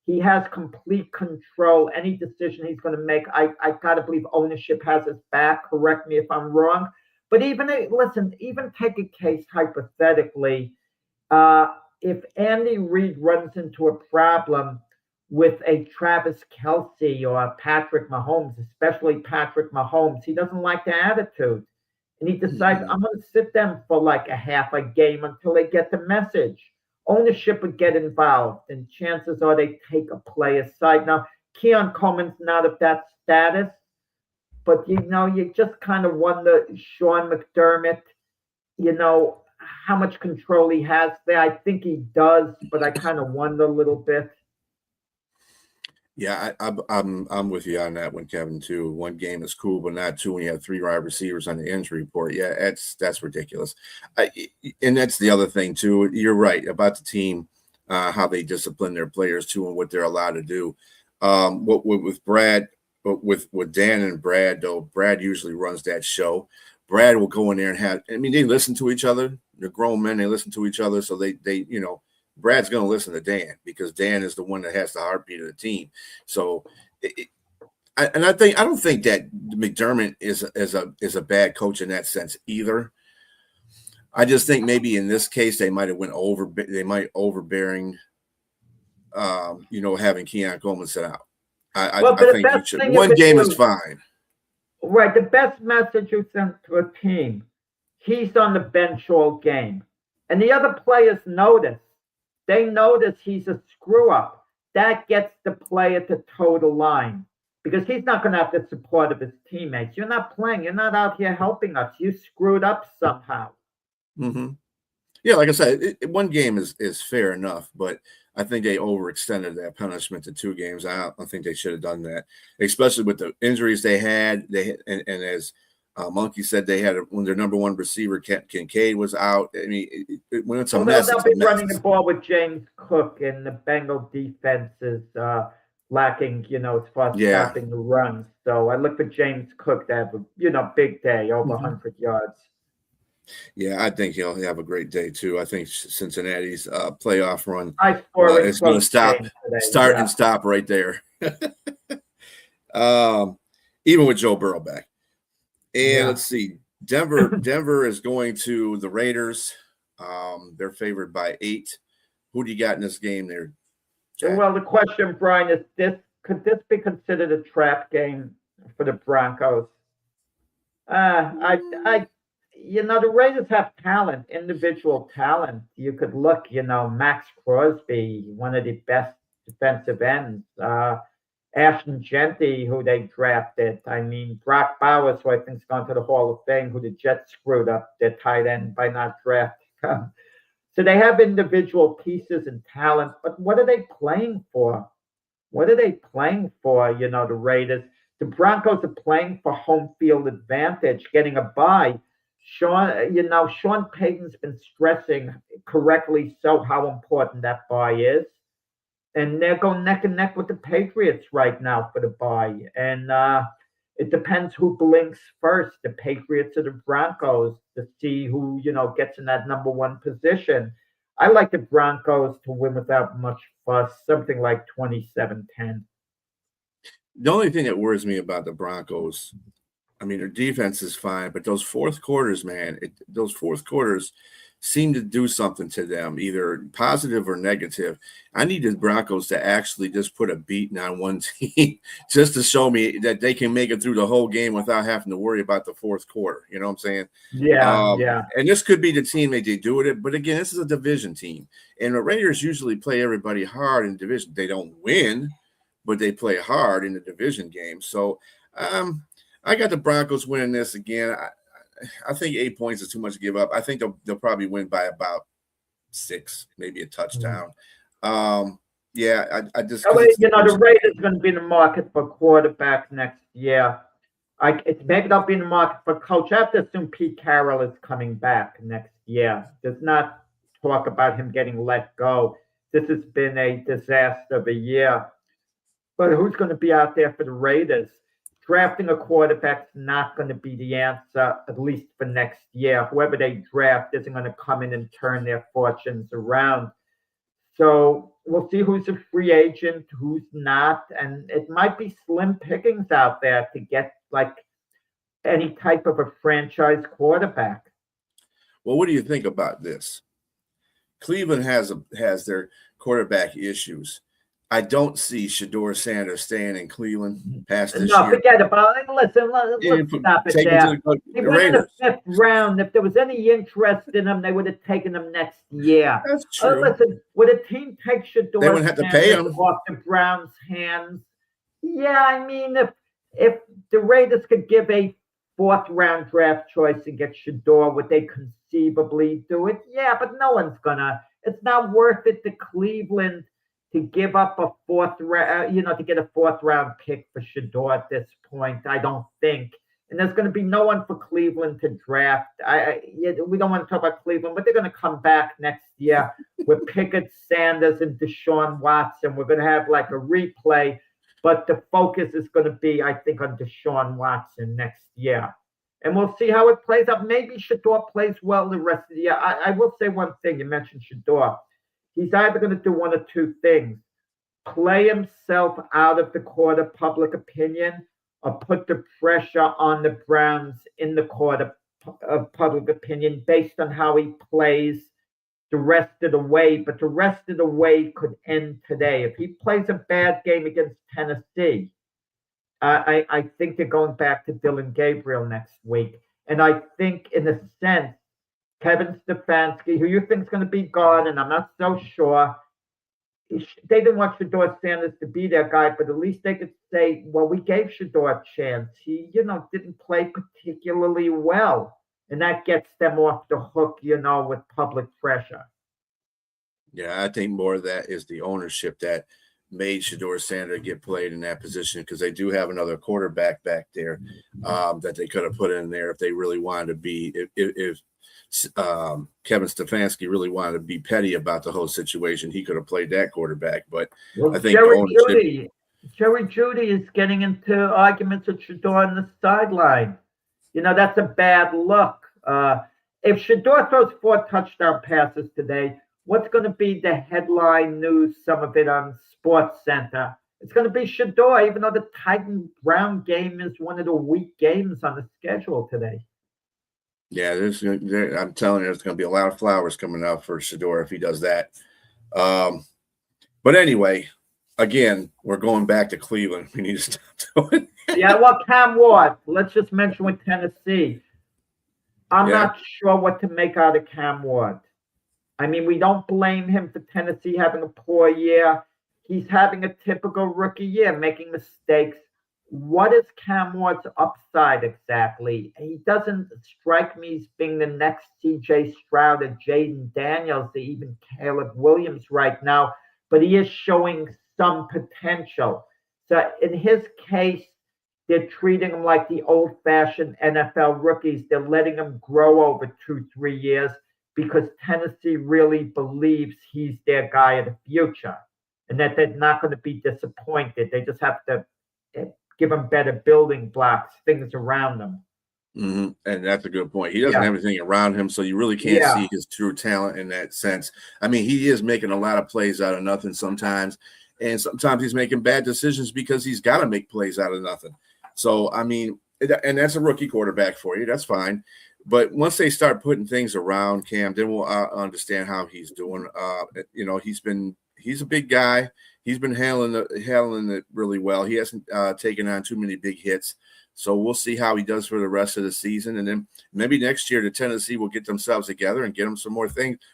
he has complete control. Any decision he's going to make, I got to believe ownership has his back. Correct me if I'm wrong. But even take a case hypothetically. If Andy Reid runs into a problem with a Travis Kelce or Patrick Mahomes, especially Patrick Mahomes, he doesn't like the attitude. And he decides, I'm going to sit them for like a half a game until they get the message. Ownership would get involved, and chances are they take a player's side. Now, Keon Coleman's not of that status, but, you just kind of wonder, Sean McDermott, how much control he has there. I think he does, but I kind of wonder a little bit. Yeah, I'm with you on that one, Kevin, too. One game is cool, but not two when you have 3 wide receivers on the injury report. Yeah, that's ridiculous. And that's the other thing, too. You're right about the team, how they discipline their players, too, and what they're allowed to do. With Dan and Brad, though, Brad usually runs that show. Brad will go in there and have. I mean, they listen to each other. They're grown men. They listen to each other, so they Brad's going to listen to Dan because Dan is the one that has the heartbeat of the team. So, I don't think that McDermott is a bad coach in that sense either. I just think maybe in this case they might overbearing, having Keon Coleman sit out. I think you should. One game is fine. Right, the best message you send to a team, he's on the bench all game, and the other players notice. They notice he's a screw up. That gets the player to toe the line because he's not going to have the support of his teammates. You're not playing. You're not out here helping us. You screwed up somehow. Mm-hmm. Yeah, like I said, one game is fair enough, but I think they overextended that punishment to 2 games. I don't think they should have done that, especially with the injuries they had. And as Monkey said, they had when their number 1 receiver Kincaid was out. I mean, when it's a mess, they'll be running the ball with James Cook, and the Bengal defense is lacking, as far as stopping the runs. So I look for James Cook to have a big day, over 100 yards. Yeah, I think he'll have a great day too. I think Cincinnati's playoff run is going to start and stop right there. Even with Joe Burrow back. And let's see, Denver is going to the Raiders. They're favored by 8. Who do you got in this game there, Jack? Well, the question, Brian, is could this be considered a trap game for the Broncos? The Raiders have talent, individual talent. You could look, Max Crosby, one of the best defensive ends. Ashton Genty, who they drafted. I mean, Brock Bowers, who I think is going to the Hall of Fame, who the Jets screwed up their tight end by not drafting him. So they have individual pieces and talent, but what are they playing for? What are they playing for, the Raiders? The Broncos are playing for home field advantage, getting a bye. Sean Payton's been stressing correctly so how important that bye is. And they're going neck and neck with the Patriots right now for the bye. And it depends who blinks first, the Patriots or the Broncos, to see who, gets in that number 1 position. I like the Broncos to win without much fuss, something like 27-10. The only thing that worries me about the Broncos, I mean, their defense is fine, but those fourth quarters, man, those fourth quarters seem to do something to them, either positive or negative. I need the Broncos to actually just put a beating on one team just to show me that they can make it through the whole game without having to worry about the fourth quarter. You know what I'm saying? Yeah. And this could be the team that they do it, but again, this is a division team. And the Raiders usually play everybody hard in division. They don't win, but they play hard in the division game. So I got the Broncos winning this again. I think 8 points is too much to give up. I think they'll probably win by about 6, maybe a touchdown. I just the Raiders are going to be in the market for quarterback next year. Maybe they'll be in the market for coach. I have to assume Pete Carroll is coming back next year. There's not talk about him getting let go. This has been a disaster of a year. But who's going to be out there for the Raiders? Drafting a quarterback's not going to be the answer, at least for next year. Whoever they draft isn't going to come in and turn their fortunes around. So we'll see who's a free agent, who's not. And it might be slim pickings out there to get like any type of a franchise quarterback. Well, what do you think about this? Cleveland has their quarterback issues. I don't see Shedeur Sanders staying in Cleveland past this year. No, forget about it. Listen, let's stop it there. He went in the 5th round. If there was any interest in him, they would have taken him next year. That's true. Listen, would a team take Shedeur they wouldn't have to pay him off the Browns' hands? Yeah, I mean, if the Raiders could give a 4th-round draft choice and get Shedeur, would they conceivably do it? Yeah, but no one's gonna. It's not worth it to Cleveland to give up a 4th round, to get a 4th-round pick for Shedeur at this point. I don't think. And there's going to be no one for Cleveland to draft. We don't want to talk about Cleveland, but they're going to come back next year with Pickett, Sanders, and Deshaun Watson. We're going to have like a replay, but the focus is going to be, I think, on Deshaun Watson next year. And we'll see how it plays out. Maybe Shador plays well the rest of the year. I will say one thing. You mentioned Shador. He's either going to do one or two things: play himself out of the court of public opinion, or put the pressure on the Browns in the court of public opinion based on how he plays the rest of the way. But the rest of the way could end today. If he plays a bad game against Tennessee, I think they're going back to Dylan Gabriel next week. And I think, in a sense, Kevin Stefanski, who you think is going to be gone, and I'm not so sure, they didn't want Shador Sanders to be their guy, but at least they could say, well, we gave Shador a chance. He, didn't play particularly well. And that gets them off the hook, with public pressure. Yeah, I think more of that is the ownership that made Shador Sanders get played in that position, because they do have another quarterback back there that they could have put in there if they really wanted to be, if Kevin Stefanski really wanted to be petty about the whole situation, he could have played that quarterback. But well, I think Jerry Jeudy is getting into arguments with Shador on the sideline. That's a bad look. If Shador throws 4 touchdown passes today, what's going to be the headline news, some of it on Sports Center? It's going to be Shador, even though the Titan-Brown game is one of the weak games on the schedule today. Yeah, I'm telling you, there's going to be a lot of flowers coming out for Shador if he does that. But anyway, again, we're going back to Cleveland. We need to stop doing it. Yeah, well, Cam Ward, let's just mention with Tennessee. I'm not sure what to make out of Cam Ward. I mean, we don't blame him for Tennessee having a poor year. He's having a typical rookie year, making mistakes. What is Cam Ward's upside exactly? He doesn't strike me as being the next C.J. Stroud or Jaden Daniels or even Caleb Williams right now, but he is showing some potential. So in his case, they're treating him like the old-fashioned NFL rookies. They're letting him grow over 2-3 years because Tennessee really believes he's their guy of the future and that they're not going to be disappointed. They just have to give him better building blocks, things around him. Mm-hmm. And that's a good point. He doesn't have anything around him, so you really can't see his true talent in that sense. I mean, he is making a lot of plays out of nothing sometimes, and sometimes he's making bad decisions because he's got to make plays out of nothing. So, I mean, and that's a rookie quarterback for you. That's fine. But once they start putting things around Cam, then we'll understand how he's doing. He's a big guy. He's been handling it really well. He hasn't taken on too many big hits. So we'll see how he does for the rest of the season. And then maybe next year the Tennessee will get themselves together and get him some more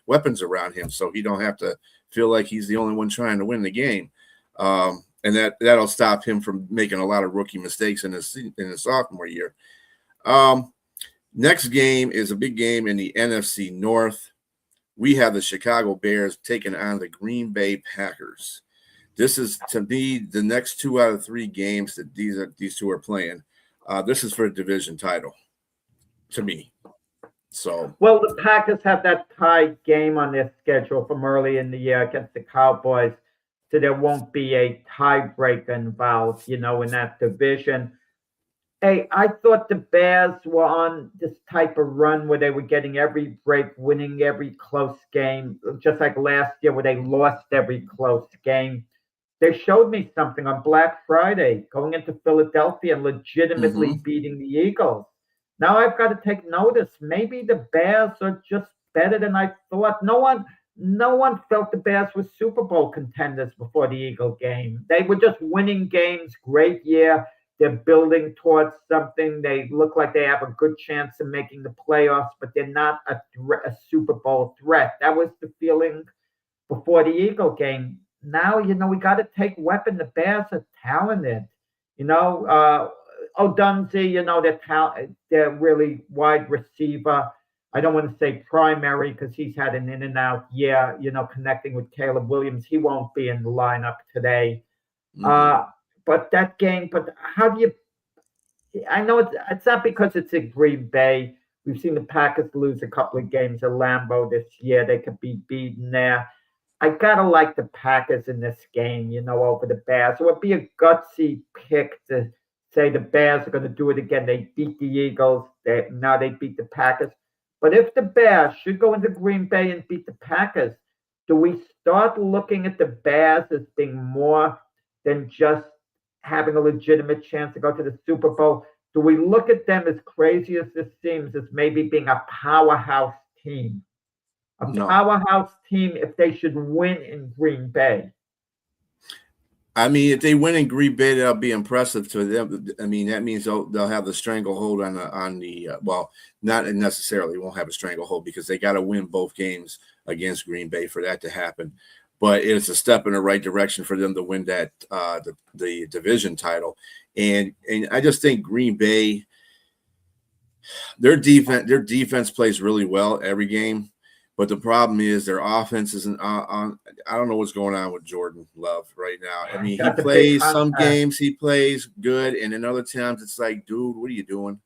weapons around him so he don't have to feel like he's the only one trying to win the game. And that'll stop him from making a lot of rookie mistakes in his sophomore year. Next game is a big game in the NFC North. We have the Chicago Bears taking on the Green Bay Packers. This is, to me, the next 2 out of 3 games that these two are playing. This is for a division title, to me. So, well, the Packers have that tied game on their schedule from early in the year against the Cowboys, so there won't be a tiebreaker involved, in that division. Hey, I thought the Bears were on this type of run where they were getting every break, winning every close game, just like last year where they lost every close game. They showed me something on Black Friday, going into Philadelphia and legitimately beating the Eagles. Now I've got to take notice. Maybe the Bears are just better than I thought. No one felt the Bears were Super Bowl contenders before the Eagle game. They were just winning games. Great year. They're building towards something. They look like they have a good chance of making the playoffs, but they're not a Super Bowl threat. That was the feeling before the Eagle game. Now, we got to take weapon. The Bears are talented. Odunze, they're really wide receiver. I don't want to say primary because he's had an in and out year, connecting with Caleb Williams. He won't be in the lineup today. But that game, how do you – I know it's not because it's in Green Bay. We've seen the Packers lose a couple of games at Lambeau this year. They could be beaten there. I got to like the Packers in this game, over the Bears. It would be a gutsy pick to say the Bears are going to do it again. They beat the Eagles. Now they beat the Packers. But if the Bears should go into Green Bay and beat the Packers, do we start looking at the Bears as being more than just having a legitimate chance to go to the Super Bowl? Do we look at them, as crazy as this seems, as maybe being a powerhouse team? A powerhouse team if they should win in Green Bay. I mean, if they win in Green Bay, that'll be impressive to them. I mean, that means they'll have the stranglehold on the well, not necessarily won't have a stranglehold because they got to win both games against Green Bay for that to happen. But it's a step in the right direction for them to win that the division title. And I just think Green Bay, their defense plays really well every game. But the problem is their offense isn't on. I don't know what's going on with Jordan Love right now. I mean, he plays some games, he plays good, and in other times it's like, dude, what are you doing?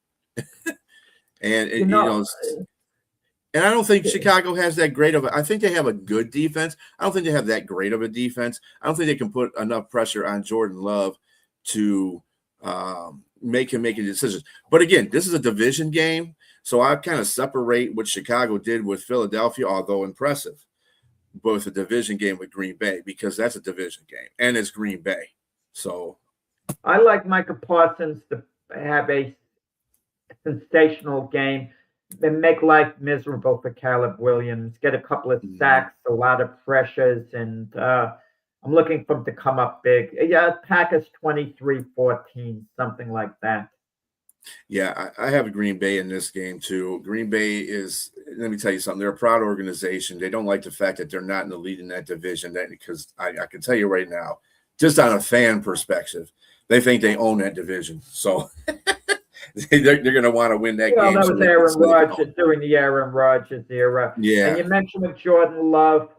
And and I don't think Chicago has that great of I think they have a good defense. I don't think they have that great of a defense. I don't think they can put enough pressure on Jordan Love to make him making decisions. But again, this is a division game. So I kind of separate what Chicago did with Philadelphia, although impressive, both a division game with Green Bay, because that's a division game, and it's Green Bay. So I like Micah Parsons to have a sensational game and make life miserable for Caleb Williams, get a couple of sacks, a lot of pressures, and I'm looking for him to come up big. Yeah, Packers 23-14, something like that. Yeah, I have Green Bay in this game too. Green Bay is, let me tell you something, they're a proud organization. They don't like the fact that they're not in the lead in that division, because I can tell you right now, just on a fan perspective, they think they own that division. So they're going to want to win that game. That was Aaron Rodgers during the Aaron Rodgers era. Yeah. And you mentioned with Jordan Love,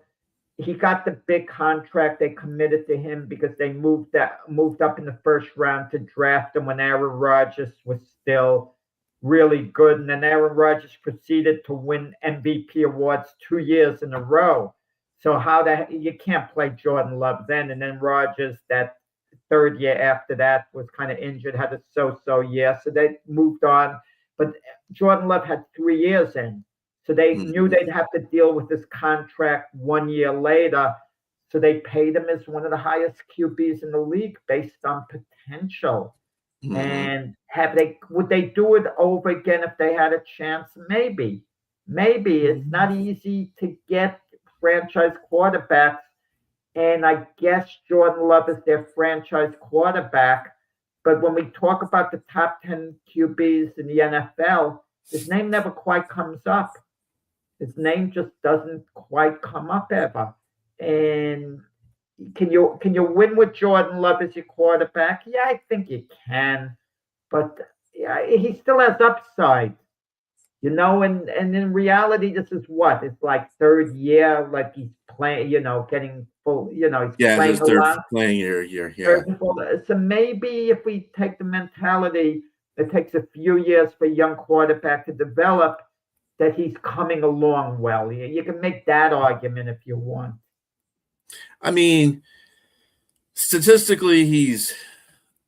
he got the big contract. They committed to him because they moved up in the first round to draft him when Aaron Rodgers was still really good. And then Aaron Rodgers proceeded to win MVP awards 2 years in a row. So you can't play Jordan Love then. And then Rodgers, that third year after that, was kind of injured, had a so-so year. So they moved on. But Jordan Love had 3 years in. So they knew they'd have to deal with this contract 1 year later. So they paid him as one of the highest QBs in the league based on potential. And would they do it over again if they had a chance? Maybe. It's not easy to get franchise quarterbacks. And I guess Jordan Love is their franchise quarterback. But when we talk about the top 10 QBs in the NFL, his name never quite comes up. His name just doesn't quite come up ever. And can you win with Jordan Love as your quarterback? Yeah, I think you can. But yeah, he still has upside. And in reality, this is what? It's like third year, like he's playing, getting full, he's playing his third playing year. Yeah. So maybe if we take the mentality, it takes a few years for a young quarterback to develop, that he's coming along well. You can make that argument if you want. I mean, statistically, he's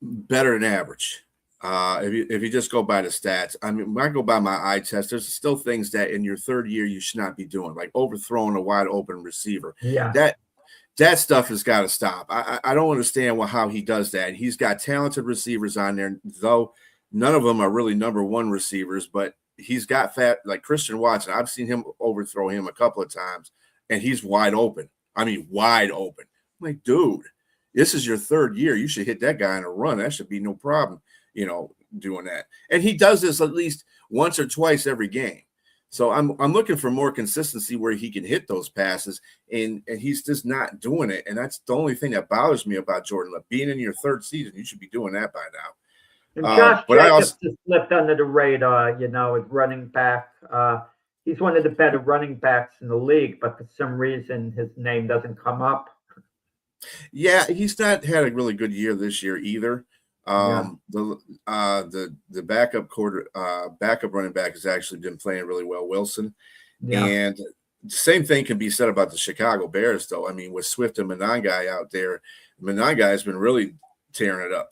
better than average. If you just go by the stats, I mean, when I go by my eye test, there's still things that in your third year you should not be doing, like overthrowing a wide open receiver. Yeah, that stuff has got to stop. I don't understand how he does that. He's got talented receivers on there, though none of them are really number one receivers, but he's got like Christian Watson. I've seen him overthrow him a couple of times, and he's wide open. I mean, wide open. I'm like, dude, this is your third year. You should hit that guy in a run. That should be no problem, doing that. And he does this at least once or twice every game. So I'm looking for more consistency where he can hit those passes, and he's just not doing it. And that's the only thing that bothers me about Jordan Love. Being in your third season, you should be doing that by now. And Josh Jacobs just slipped under the radar, as running back. He's one of the better running backs in the league, but for some reason his name doesn't come up. Yeah, he's not had a really good year this year either. The backup running back has actually been playing really well, Wilson. Yeah. And the same thing can be said about the Chicago Bears, though. I mean, with Swift and Monangai out there, Monangai has been really tearing it up.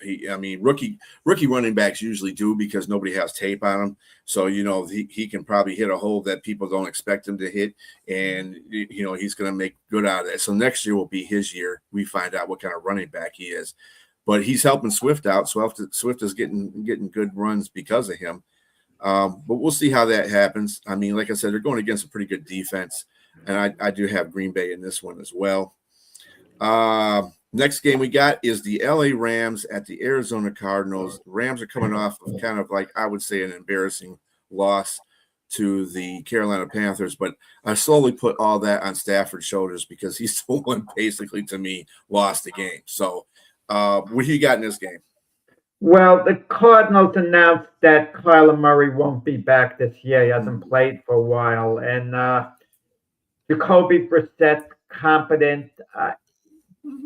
Rookie running backs usually do because nobody has tape on them. So, he can probably hit a hole that people don't expect him to hit. And, he's going to make good out of that. So next year will be his year. We find out what kind of running back he is. But he's helping Swift out. Swift is getting good runs because of him. But we'll see how that happens. I mean, like I said, they're going against a pretty good defense. And I do have Green Bay in this one as well. Next game we got is the LA Rams at the Arizona Cardinals. The Rams are coming off of kind of like, I would say, an embarrassing loss to the Carolina Panthers, but I slowly put all that on Stafford's shoulders because he's the one basically, to me, lost the game. So what do you got in this game? Well, the Cardinals announced that Kyler Murray won't be back this year. He hasn't played for a while. And Jacoby Brissett, competent.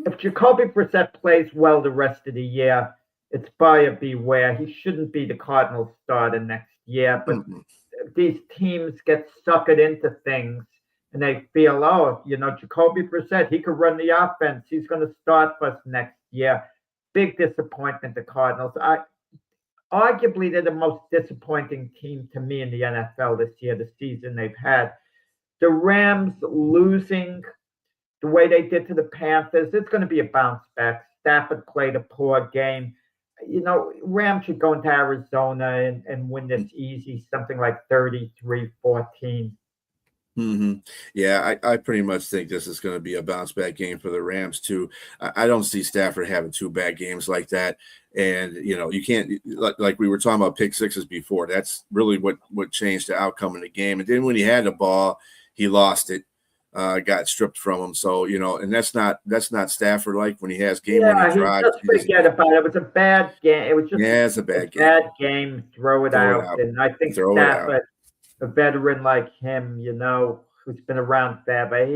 If Jacoby Brissett plays well the rest of the year, it's buyer beware. He shouldn't be the Cardinals starter next year. But these teams get suckered into things and they feel, Jacoby Brissett, he could run the offense. He's going to start for us next year. Big disappointment, the Cardinals. Arguably, they're the most disappointing team to me in the NFL this year, the season they've had. The Rams losing the way they did to the Panthers, it's going to be a bounce back. Stafford played a poor game. Rams should go into Arizona and win this easy, something like 33-14. Yeah, I pretty much think this is going to be a bounce back game for the Rams too. I don't see Stafford having two bad games like that. And, you can't, like we were talking about pick sixes before, that's really what changed the outcome of the game. And then when he had the ball, he lost it. Got stripped from him. So, and that's not Stafford like when he has game-winning drives. Just forget about it. It was a bad game. It was just it's a bad game. Throw it out. And I think Stafford, a veteran like him, who's been around forever,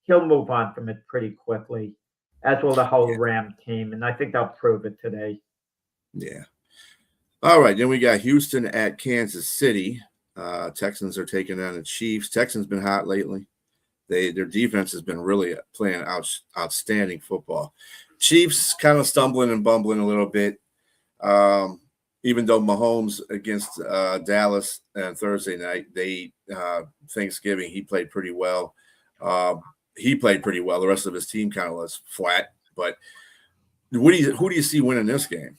he'll move on from it pretty quickly, as will the whole Ram team. And I think they'll prove it today. Yeah. All right. Then we got Houston at Kansas City. Texans are taking on the Chiefs. Texans been hot lately. Their defense has been really playing outstanding football. Chiefs kind of stumbling and bumbling a little bit, even though Mahomes against Dallas on Thursday night, Thanksgiving, he played pretty well. The rest of his team kind of was flat. But who do you see winning this game?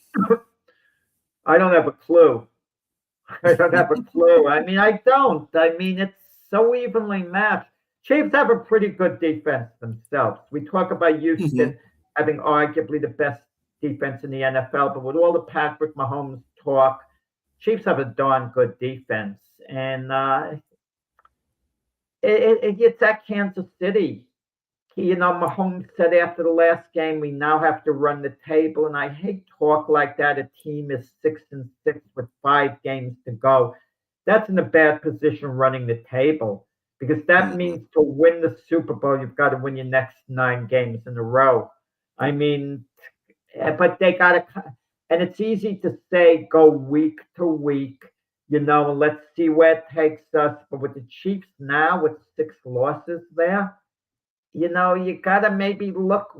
I don't have a clue. I mean, I don't. I mean, it's so evenly matched. Chiefs have a pretty good defense themselves. We talk about Houston having arguably the best defense in the NFL, but with all the Patrick Mahomes talk, Chiefs have a darn good defense. And it's at Kansas City. Mahomes said after the last game, we now have to run the table. And I hate talk like that. A team is 6-6 with 5 games to go. That's in a bad position running the table. Because that means to win the Super Bowl, you've got to win your next 9 games in a row. I mean, but they got to, and it's easy to say go week to week, and let's see where it takes us. But with the Chiefs now, with 6 losses there, you got to maybe look,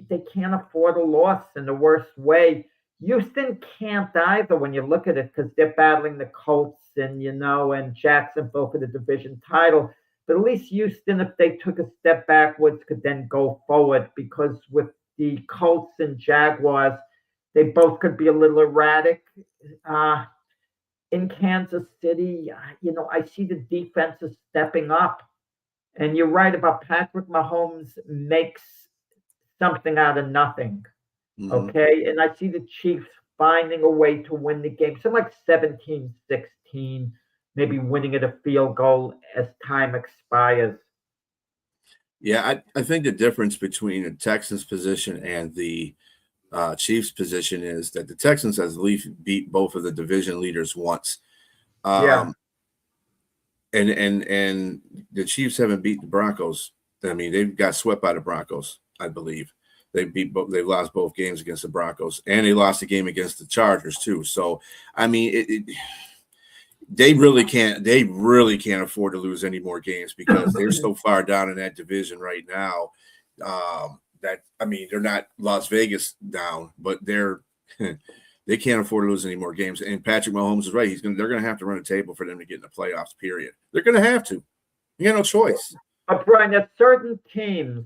they can't afford a loss in the worst way. Houston can't either when you look at it because they're battling the Colts and Jacksonville for the division title. But at least Houston, if they took a step backwards, could then go forward because with the Colts and Jaguars, they both could be a little erratic. In Kansas City, I see the defense is stepping up. And you're right about Patrick Mahomes makes something out of nothing. Okay, and I see the Chiefs finding a way to win the game. Something like 17-16, maybe winning at a field goal as time expires. Yeah, I think the difference between the Texans position and the Chiefs position is that the Texans has at least beat both of the division leaders once. And the Chiefs haven't beat the Broncos. I mean, they've got swept by the Broncos, I believe. They've lost both games against the Broncos, and they lost a game against the Chargers too. So, I mean, they really can't afford to lose any more games because they're so far down in that division right now. I mean, they're not Las Vegas down, but they can't afford to lose any more games. And Patrick Mahomes is right. They're going to have to run a table for them to get in the playoffs, period. They're going to have to. You got no choice. But Brian, there's certain teams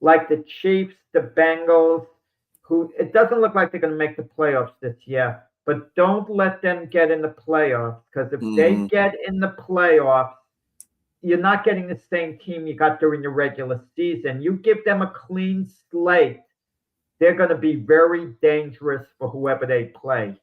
like the Chiefs, the Bengals, who it doesn't look like they're going to make the playoffs this year. But don't let them get in the playoffs, because if they get in the playoffs, you're not getting the same team you got during the regular season. You give them a clean slate, they're going to be very dangerous for whoever they play.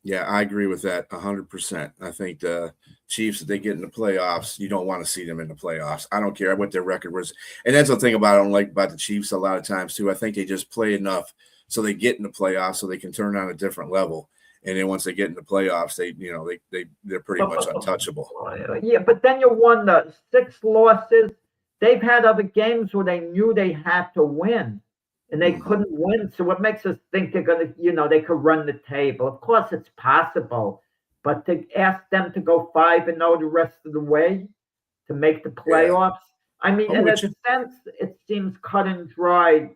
Yeah, I agree with that 100%. I think the Chiefs, if they get in the playoffs, you don't want to see them in the playoffs. I don't care what their record was. And that's the thing I don't like about the Chiefs a lot of times, too. I think they just play enough so they get in the playoffs so they can turn on a different level. And then once they get in the playoffs, they're pretty much untouchable. Yeah, but then you wonder, 6 losses. They've had other games where they knew they had to win, and they couldn't win. So what makes us think they're going to, they could run the table? Of course, it's possible, but to ask them to go 5-0 the rest of the way to make the playoffs, I mean, in a sense, it seems cut and dry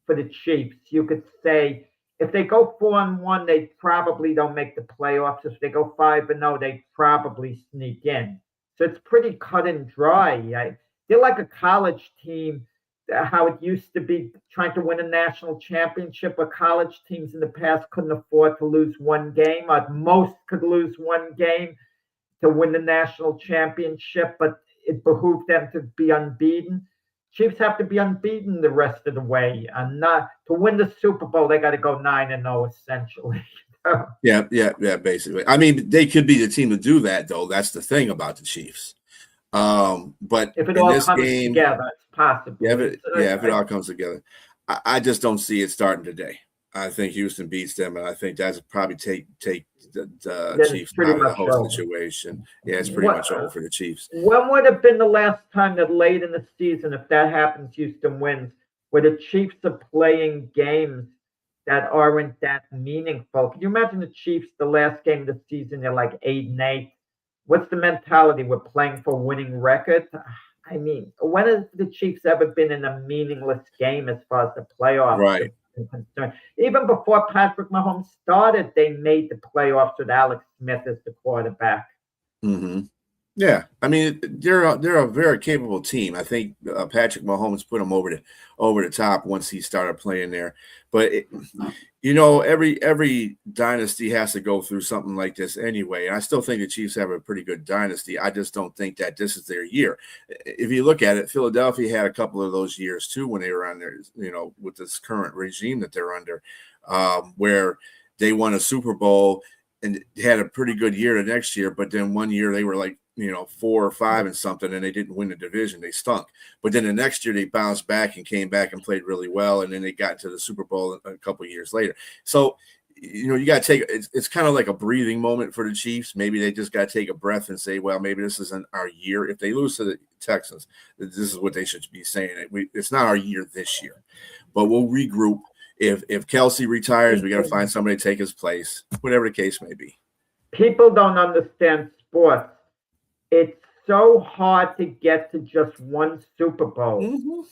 for the Chiefs. You could say, if they go 4-1, they probably don't make the playoffs. If they go 5-0, they probably sneak in. So it's pretty cut and dry. They're like a college team, how it used to be trying to win a national championship, where college teams in the past couldn't afford to lose one game. Or most could lose one game to win the national championship, but it behooved them to be unbeaten. Chiefs have to be unbeaten the rest of the way, and not to win the Super Bowl. They got to go 9-0 essentially. Yeah, basically. I mean, they could be the team to do that, though. That's the thing about the Chiefs. But if it all comes together, it's possible. Yeah, if it all comes together, I just don't see it starting today. I think Houston beats them, and I think that's probably take the Chiefs out of the whole situation. Yeah, it's pretty much over for the Chiefs. When would have been the last time that late in the season, if that happens, Houston wins, where the Chiefs are playing games that aren't that meaningful? Can you imagine the Chiefs, the last game of the season, they're like 8-8? What's the mentality? We're playing for winning records. I mean, when has the Chiefs ever been in a meaningless game as far as the playoffs? Right. Concerned? Even before Patrick Mahomes started, they made the playoffs with Alex Smith as the quarterback. Yeah, I mean, they're a very capable team. I think Patrick Mahomes put them over the top once he started playing there. But every dynasty has to go through something like this anyway. And I still think the Chiefs have a pretty good dynasty. I just don't think that this is their year. If you look at it, Philadelphia had a couple of those years too when they were on there, with this current regime that they're under, where they won a Super Bowl and had a pretty good year the next year. But then one year they were like, 4 or 5 and something, and they didn't win the division. They stunk. But then the next year they bounced back and came back and played really well, and then they got to the Super Bowl a couple of years later. So, you got to take it's kind of like a breathing moment for the Chiefs. Maybe they just got to take a breath and say, well, maybe this isn't our year. If they lose to the Texans, this is what they should be saying. It's not our year this year, but we'll regroup. If Kelsey retires, we got to find somebody to take his place, whatever the case may be. People don't understand sports. It's so hard to get to just one Super Bowl.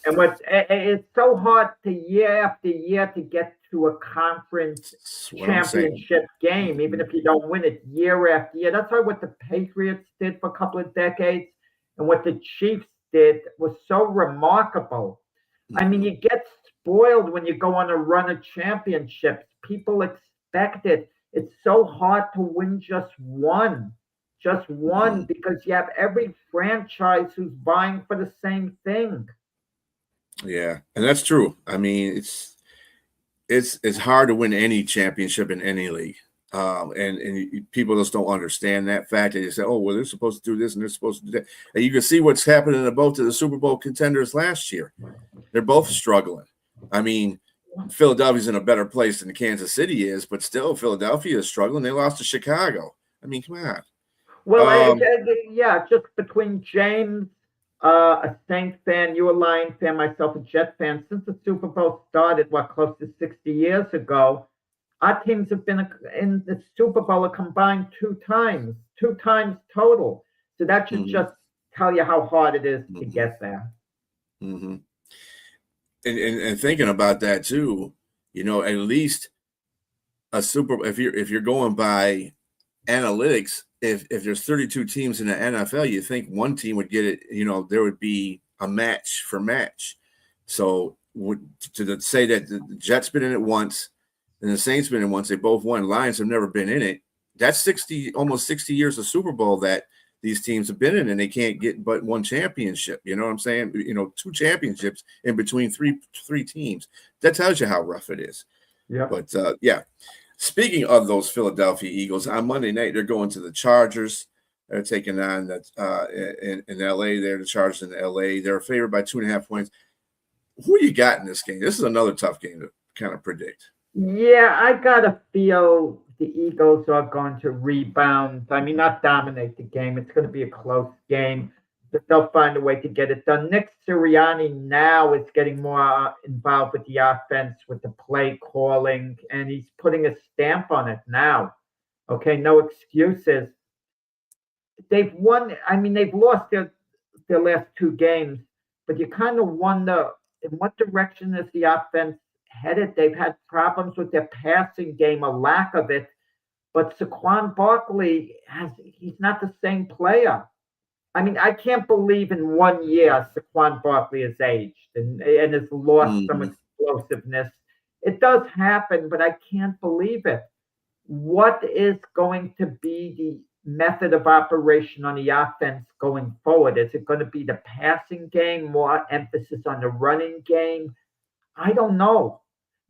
And it's so hard to year after year to get to a conference championship game, even if you don't win it year after year. That's why what the Patriots did for a couple of decades and what the Chiefs did was so remarkable. I mean, you get spoiled when you go on a run of championships. People expect it. It's so hard to win just one, because you have every franchise who's vying for the same thing. Yeah, and that's true. I mean, it's hard to win any championship in any league. And people just don't understand that fact. They say, oh, well, they're supposed to do this and they're supposed to do that. And you can see what's happening to both of the Super Bowl contenders last year. They're both struggling. I mean, Philadelphia's in a better place than Kansas City is, but still Philadelphia is struggling. They lost to Chicago. I mean, come on. Well, just between James, a Saints fan, you a Lion fan, myself a Jet fan, since the Super Bowl started, close to 60 years ago, our teams have been in the Super Bowl a combined 2 times total. So that should just tell you how hard it is to get there. and thinking about that too, at least if you're going by analytics, if there's 32 teams in the NFL, you think one team would get it, there would be a match for match. So to say that the Jets been in it once and the Saints been in it once, they both won. Lions have never been in it. That's almost 60 years of Super Bowl that these teams have been in, and they can't get but one championship. You know what I'm saying? 2 championships in between three teams. That tells you how rough it is. Yeah. But yeah. Speaking of those Philadelphia Eagles, on Monday night they're going to the Chargers. They're taking on that in LA. They're the Chargers in LA. They're favored by 2.5 points. Who you got in this game? This is another tough game to kind of predict. Yeah, I gotta feel the Eagles are going to rebound. I mean, not dominate the game. It's going to be a close game, but they'll find a way to get it done. Nick Sirianni now is getting more involved with the offense, with the play calling, and he's putting a stamp on it now. Okay, no excuses. They've won. I mean, they've lost their last 2 games, but you kind of wonder in what direction is the offense headed. They've had problems with their passing game, a lack of it. But Saquon Barkley he's not the same player. I mean, I can't believe in 1 year Saquon Barkley has aged and has lost some explosiveness. It does happen, but I can't believe it. What is going to be the method of operation on the offense going forward? Is it going to be the passing game, more emphasis on the running game? I don't know.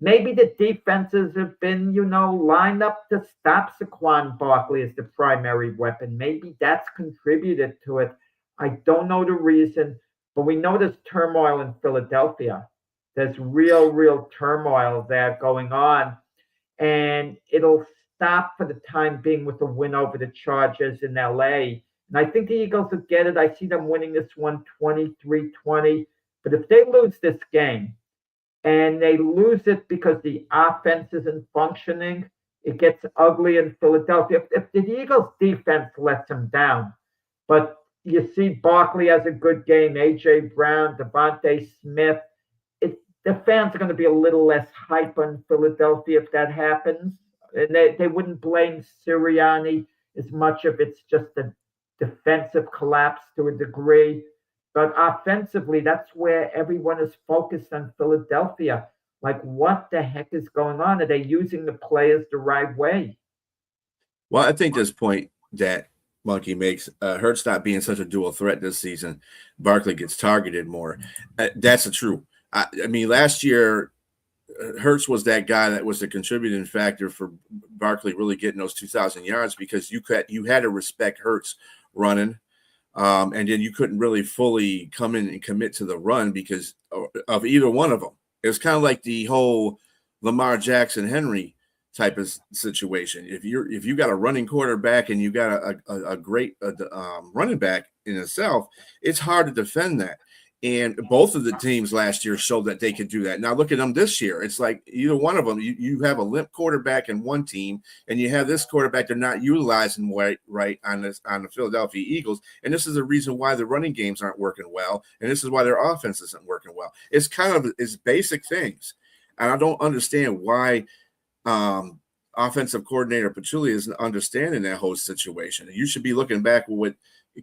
Maybe the defenses have been, lined up to stop Saquon Barkley as the primary weapon. Maybe that's contributed to it. I don't know the reason, but we know there's turmoil in Philadelphia. There's real turmoil there going on. And it'll stop for the time being with the win over the Chargers in LA. And I think the Eagles will get it. I see them winning this one 23-20. But if they lose this game, and they lose it because the offense isn't functioning, it gets ugly in Philadelphia. If the Eagles' defense lets them down, but you see Barkley has a good game, A.J. Brown, Devontae Smith, the fans are going to be a little less hype on Philadelphia if that happens. And they wouldn't blame Sirianni as much if it's just a defensive collapse to a degree. But offensively, that's where everyone is focused on Philadelphia. Like, what the heck is going on? Are they using the players the right way? Well, I think this point that Monkey makes, Hurts not being such a dual threat this season, Barkley gets targeted more. That's the truth. I mean, last year, Hurts was that guy that was the contributing factor for Barkley really getting those 2,000 yards because you had to respect Hurts running. And then you couldn't really fully come in and commit to the run because of either one of them. It was kind of like the whole Lamar Jackson Henry type of situation. If you got a running quarterback and you got a great running back in itself, it's hard to defend that. And both of the teams last year showed that they could do that. Now look at them this year. It's like either one of them, you have a limp quarterback in one team, and you have this quarterback they're not utilizing right on the Philadelphia Eagles. And this is the reason why the running games aren't working well, and this is why their offense isn't working well. It's it's basic things, and I don't understand why offensive coordinator Pachulia isn't understanding that whole situation. You should be looking back at what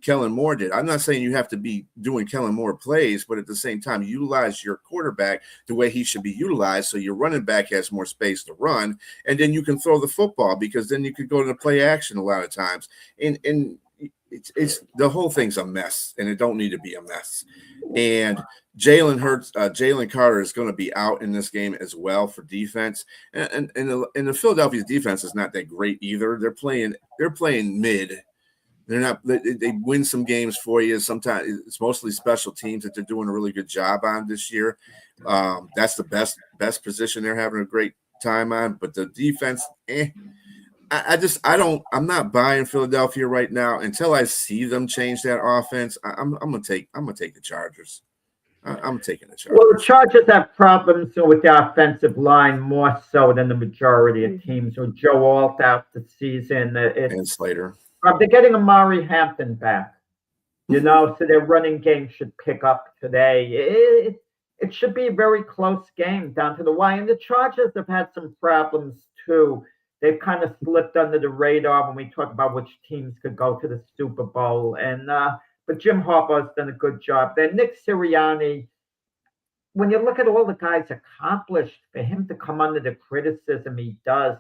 Kellen Moore did. I'm not saying you have to be doing Kellen Moore plays, but at the same time, utilize your quarterback the way he should be utilized so your running back has more space to run, and then you can throw the football because then you could go to the play action a lot of times. And it's the whole thing's a mess, and it don't need to be a mess. And Jalen Carter is going to be out in this game as well for defense. And the Philadelphia defense is not that great either. They're playing mid. They're not. They win some games for you. Sometimes it's mostly special teams that they're doing a really good job on this year. That's the best position they're having a great time on. But the defense, I'm not buying Philadelphia right now until I see them change that offense. I'm gonna take the Chargers. I'm taking the Chargers. Well, the Chargers have problems with the offensive line more so than the majority of teams. With Joe Alt out the season, And Slater. They're getting Amari Hampton back, so their running game should pick up today. it should be a very close game down to the wire. And the Chargers have had some problems too. They've kind of slipped under the radar when we talk about which teams could go to the Super Bowl. But Jim Harbaugh's done a good job there. Nick Sirianni, when you look at all the guys accomplished, for him to come under the criticism he does,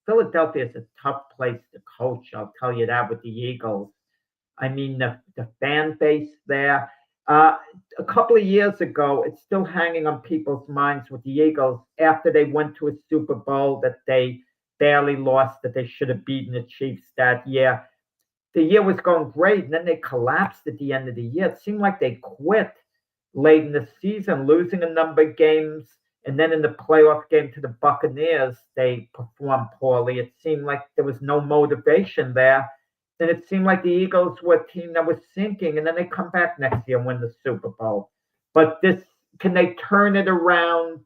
Philadelphia is a tough place to coach. I'll tell you that with the Eagles. I mean, the fan base there. A couple of years ago, it's still hanging on people's minds with the Eagles after they went to a Super Bowl that they barely lost, that they should have beaten the Chiefs that year. The year was going great, and then they collapsed at the end of the year. It seemed like they quit late in the season, losing a number of games, and then in the playoff game to the Buccaneers, they performed poorly. It seemed like there was no motivation there. And it seemed like the Eagles were a team that was sinking, and then they come back next year and win the Super Bowl. But can they turn it around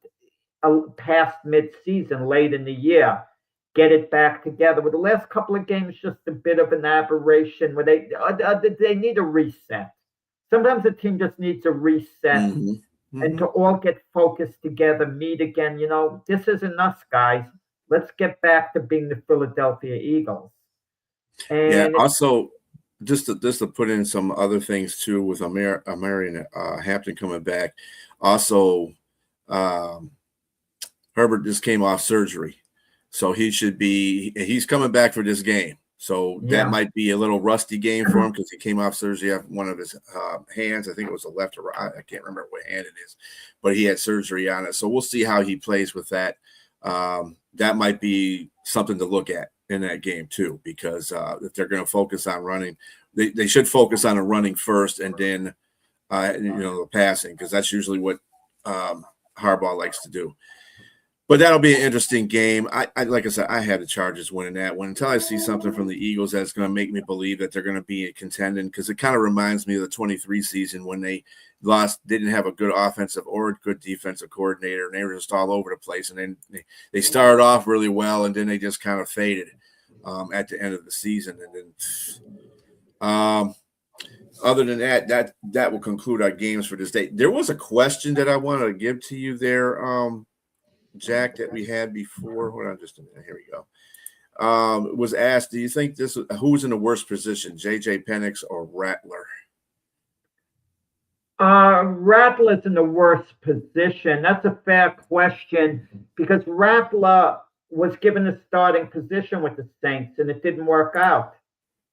past mid-season, late in the year, get it back together? With the last couple of games, just a bit of an aberration where they need a reset. Sometimes a team just needs a reset and to all get focused together, meet again. This isn't us, guys. Let's get back to being the Philadelphia Eagles. And also, just to put in some other things too, with Marion Hampton coming back. Also, Herbert just came off surgery, so he's coming back for this game. So that might be a little rusty game for him because he came off surgery off one of his hands. I think it was a left or right. I can't remember what hand it is, but he had surgery on it. So we'll see how he plays with that. That might be something to look at in that game too, because if they're going to focus on running, they should focus on the running first and then the passing, because that's usually what Harbaugh likes to do. But that'll be an interesting game. I like I said, I had the Chargers winning that one until I see something from the Eagles that's going to make me believe that they're going to be contending, because it kind of reminds me of the 23 season when they didn't have a good offensive or a good defensive coordinator, and they were just all over the place. And then they started off really well, and then they just kind of faded at the end of the season. And then other than that will conclude our games for this day. There was a question that I wanted to give to you there, Jack, that we had before. Hold on just a minute. Here we go. It was asked, do you think who's in the worst position, J.J. Penix or Rattler? Rattler's in the worst position. That's a fair question, because Rattler was given a starting position with the Saints and it didn't work out.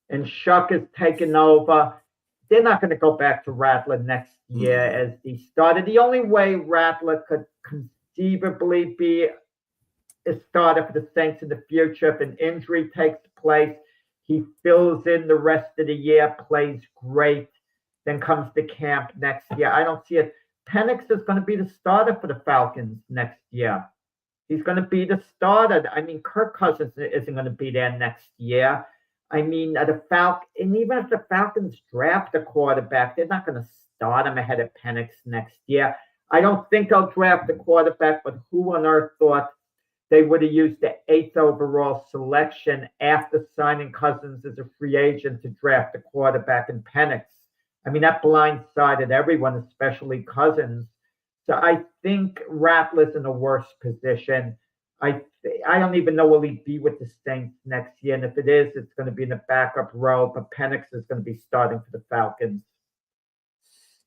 And Shuck has taken over. They're not going to go back to Rattler next year as the starter. The only way Rattler could conceivably be a starter for the Saints in the future, if an injury takes place, he fills in the rest of the year, plays great, then comes to camp next year. I don't see it. Penix is going to be the starter for the Falcons next year. He's going to be the starter. I mean, Kirk Cousins isn't going to be there next year. I mean, and even if the Falcons draft a quarterback, they're not going to start him ahead of Penix next year. I don't think they'll draft a quarterback, but who on earth thought they would have used the 8th overall selection after signing Cousins as a free agent to draft a quarterback in Penix? I mean, that blindsided everyone, especially Cousins. So I think Rattler's in the worst position. I don't even know will he be with the Saints next year. And if it is, it's going to be in the backup role. But Penix is going to be starting for the Falcons.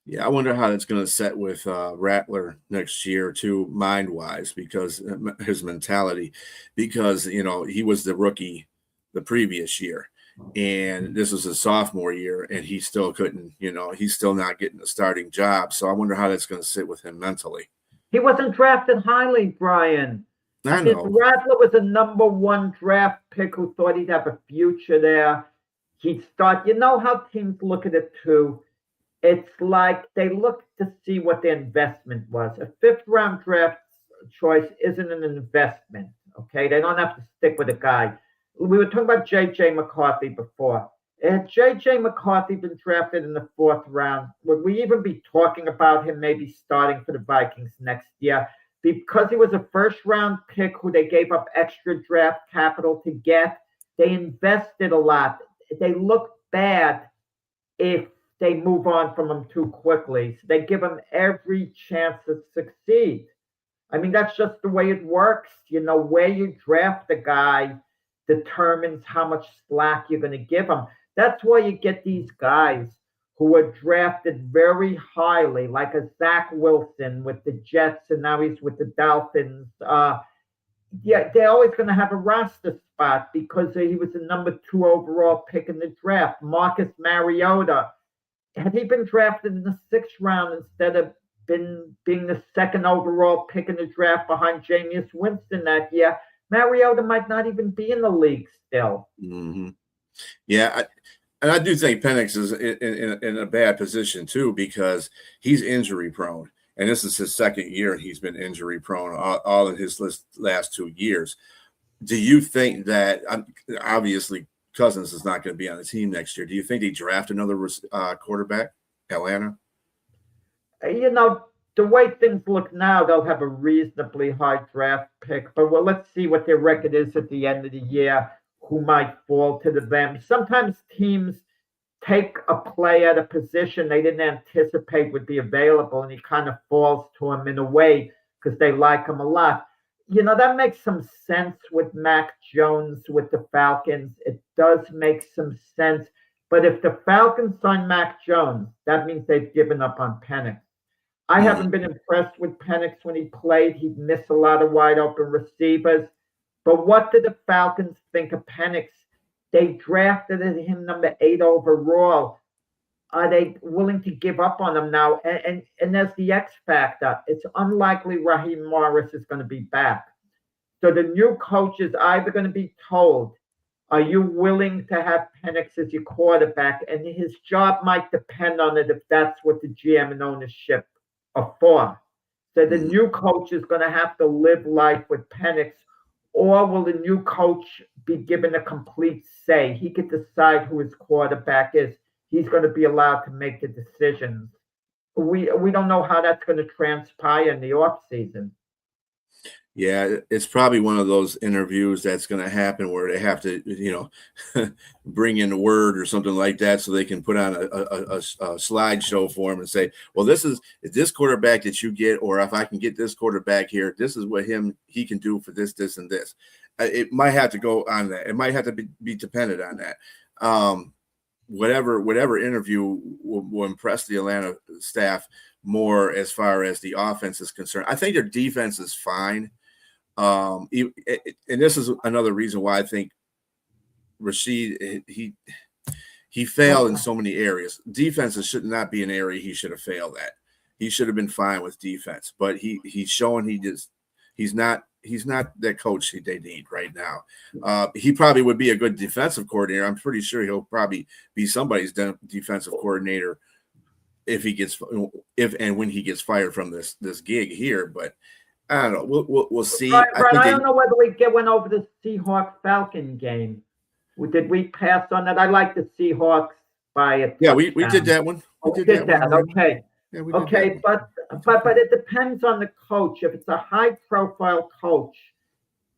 Yeah, I wonder how it's going to set with Rattler next year too, mind-wise, because his mentality, because, he was the rookie the previous year. And this was his sophomore year, and he still couldn't, he's still not getting a starting job. So I wonder how that's going to sit with him mentally. He wasn't drafted highly, Brian. I know. Rattler was a number 1 draft pick who thought he'd have a future there. He'd start, how teams look at it too. It's like they look to see what their investment was. A 5th-round draft choice isn't an investment, okay? They don't have to stick with a guy. We were talking about J.J. McCarthy before. Had J.J. McCarthy been drafted in the 4th round, would we even be talking about him maybe starting for the Vikings next year? Because he was a 1st-round pick who they gave up extra draft capital to get, they invested a lot. They looked bad if they move on from him too quickly. So they give him every chance to succeed. I mean, that's just the way it works. Where you draft a guy determines how much slack you're going to give him. That's why you get these guys who are drafted very highly, like a Zach Wilson with the Jets, and now he's with the Dolphins. Yeah, they're always going to have a roster spot because he was the number 2 overall pick in the draft. Marcus Mariota, had he been drafted in the 6th round instead of being the 2nd overall pick in the draft behind Jameis Winston that year, Mariota might not even be in the league still. Mm-hmm. Yeah, and I do think Penix is in a bad position too because he's injury prone, and this is his 2nd year. He's been injury prone all in his last 2 years. Do you think that obviously Cousins is not going to be on the team next year? Do you think they draft another quarterback, Atlanta? The way things look now, they'll have a reasonably high draft pick. But let's see what their record is at the end of the year, who might fall to them. Sometimes teams take a player at a position they didn't anticipate would be available, and he kind of falls to them in a way because they like him a lot. That makes some sense with Mac Jones with the Falcons. It does make some sense. But if the Falcons sign Mac Jones, that means they've given up on Penix. I haven't been impressed with Penix when he played. He'd miss a lot of wide open receivers. But what did the Falcons think of Penix? They drafted him number 8 overall. Are they willing to give up on him now? And there's the X factor. It's unlikely Raheem Morris is going to be back. So the new coach is either going to be told, are you willing to have Penix as your quarterback? And his job might depend on it if that's what the GM and ownership are for. So the new coach is going to have to live life with Penix, or will the new coach be given a complete say? He could decide who his quarterback is. He's going to be allowed to make the decisions. We don't know how that's going to transpire in the offseason. Yeah, it's probably one of those interviews that's going to happen where they have to, bring in a word or something like that so they can put on a slideshow for him and say, well, this is this quarterback that you get, or if I can get this quarterback here, this is what he can do for this, and this. It might have to go on that. It might have to be dependent on that. Whatever interview will impress the Atlanta staff more as far as the offense is concerned. I think their defense is fine. And this is another reason why I think Rashid he failed in so many areas. Defenses should not be an area he should have failed at. He should have been fine with defense, but he's showing he's not that coach they need right now. He probably would be a good defensive coordinator. I'm pretty sure he'll probably be somebody's defensive coordinator if and when he gets fired from this gig here, but. I don't know. We'll see. Right, I don't know whether we went over the Seahawks-Falcon game. Did we pass on that? I like the Seahawks by a touchdown. Yeah, we did that one. We did that. Okay. Yeah, okay, but it depends on the coach. If it's a high-profile coach,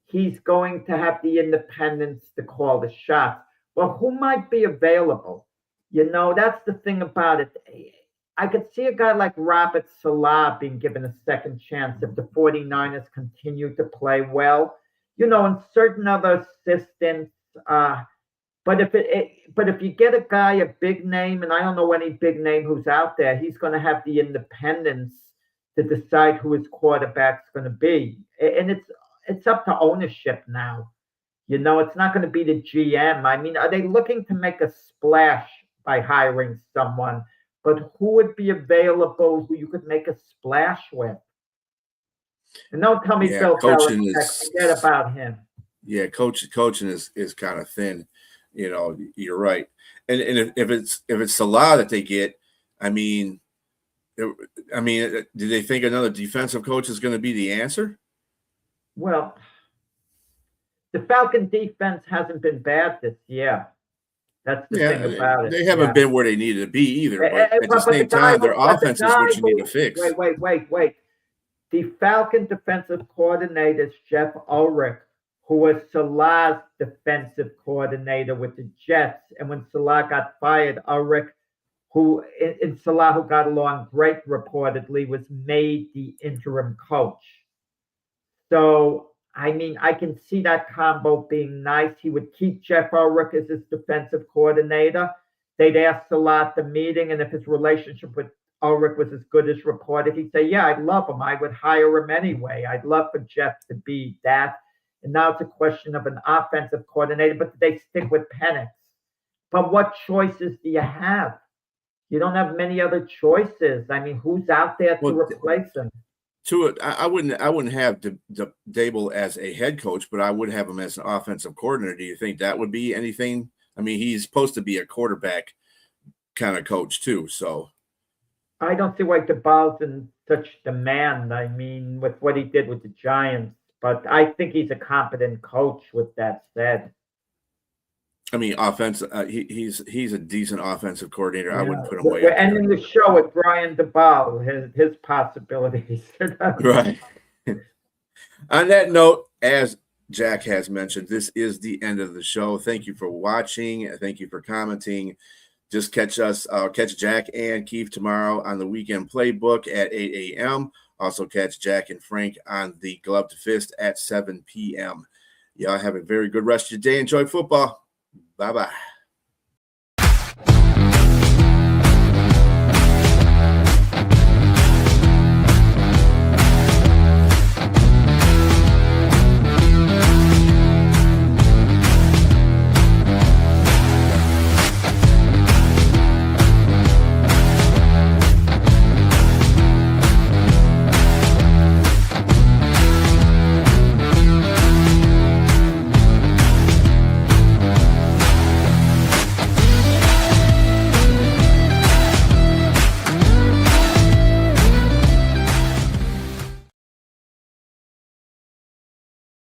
he's going to have the independence to call the shots. Well, who might be available? That's the thing about it. I could see a guy like Robert Saleh being given a second chance if the 49ers continue to play well, and certain other assistants. But if you get a guy, a big name, and I don't know any big name who's out there, he's going to have the independence to decide who his quarterback's going to be. And it's up to ownership now. It's not going to be the GM. I mean, are they looking to make a splash by hiring someone? But who would be available who you could make a splash with? And don't tell me Bill Belichick. Forget about him. Yeah, coaching is kind of thin. You're right. And if it's Salah that they get, I mean, do they think another defensive coach is going to be the answer? Well, the Falcon defense hasn't been bad this year. That's the thing about it. They haven't been where they needed to be either. But at the same time, their offense is what you need to fix. Wait. The Falcon defensive coordinator is Jeff Ulrich, who was Salah's defensive coordinator with the Jets. And when Salah got fired, Ulrich who in Salah, who got along great reportedly, was made the interim coach. So, I mean, I can see that combo being nice. He would keep Jeff Ulrich as his defensive coordinator. They'd ask Salah at the meeting, and if his relationship with Ulrich was as good as reported, he'd say, yeah, I'd love him. I would hire him anyway. I'd love for Jeff to be that. And now it's a question of an offensive coordinator, but they stick with Penix. But what choices do you have? You don't have many other choices. I mean, who's out there to replace him? I wouldn't have Dable as a head coach, but I would have him as an offensive coordinator. Do you think that would be anything? I mean, he's supposed to be a quarterback kind of coach too. So I don't see why Daboll's in such demand. I mean, with what he did with the Giants, but I think he's a competent coach. With that said, I mean, he's a decent offensive coordinator. Yeah. I wouldn't put him way We're up ending the show with Brian Daboll, his possibilities. Right. On that note, as Jack has mentioned, this is the end of the show. Thank you for watching. Thank you for commenting. Just catch Jack and Keith tomorrow on the Weekend Playbook at 8 a.m. Also catch Jack and Frank on the Glove to Fist at 7 p.m. Y'all have a very good rest of your day. Enjoy football. Bye-bye.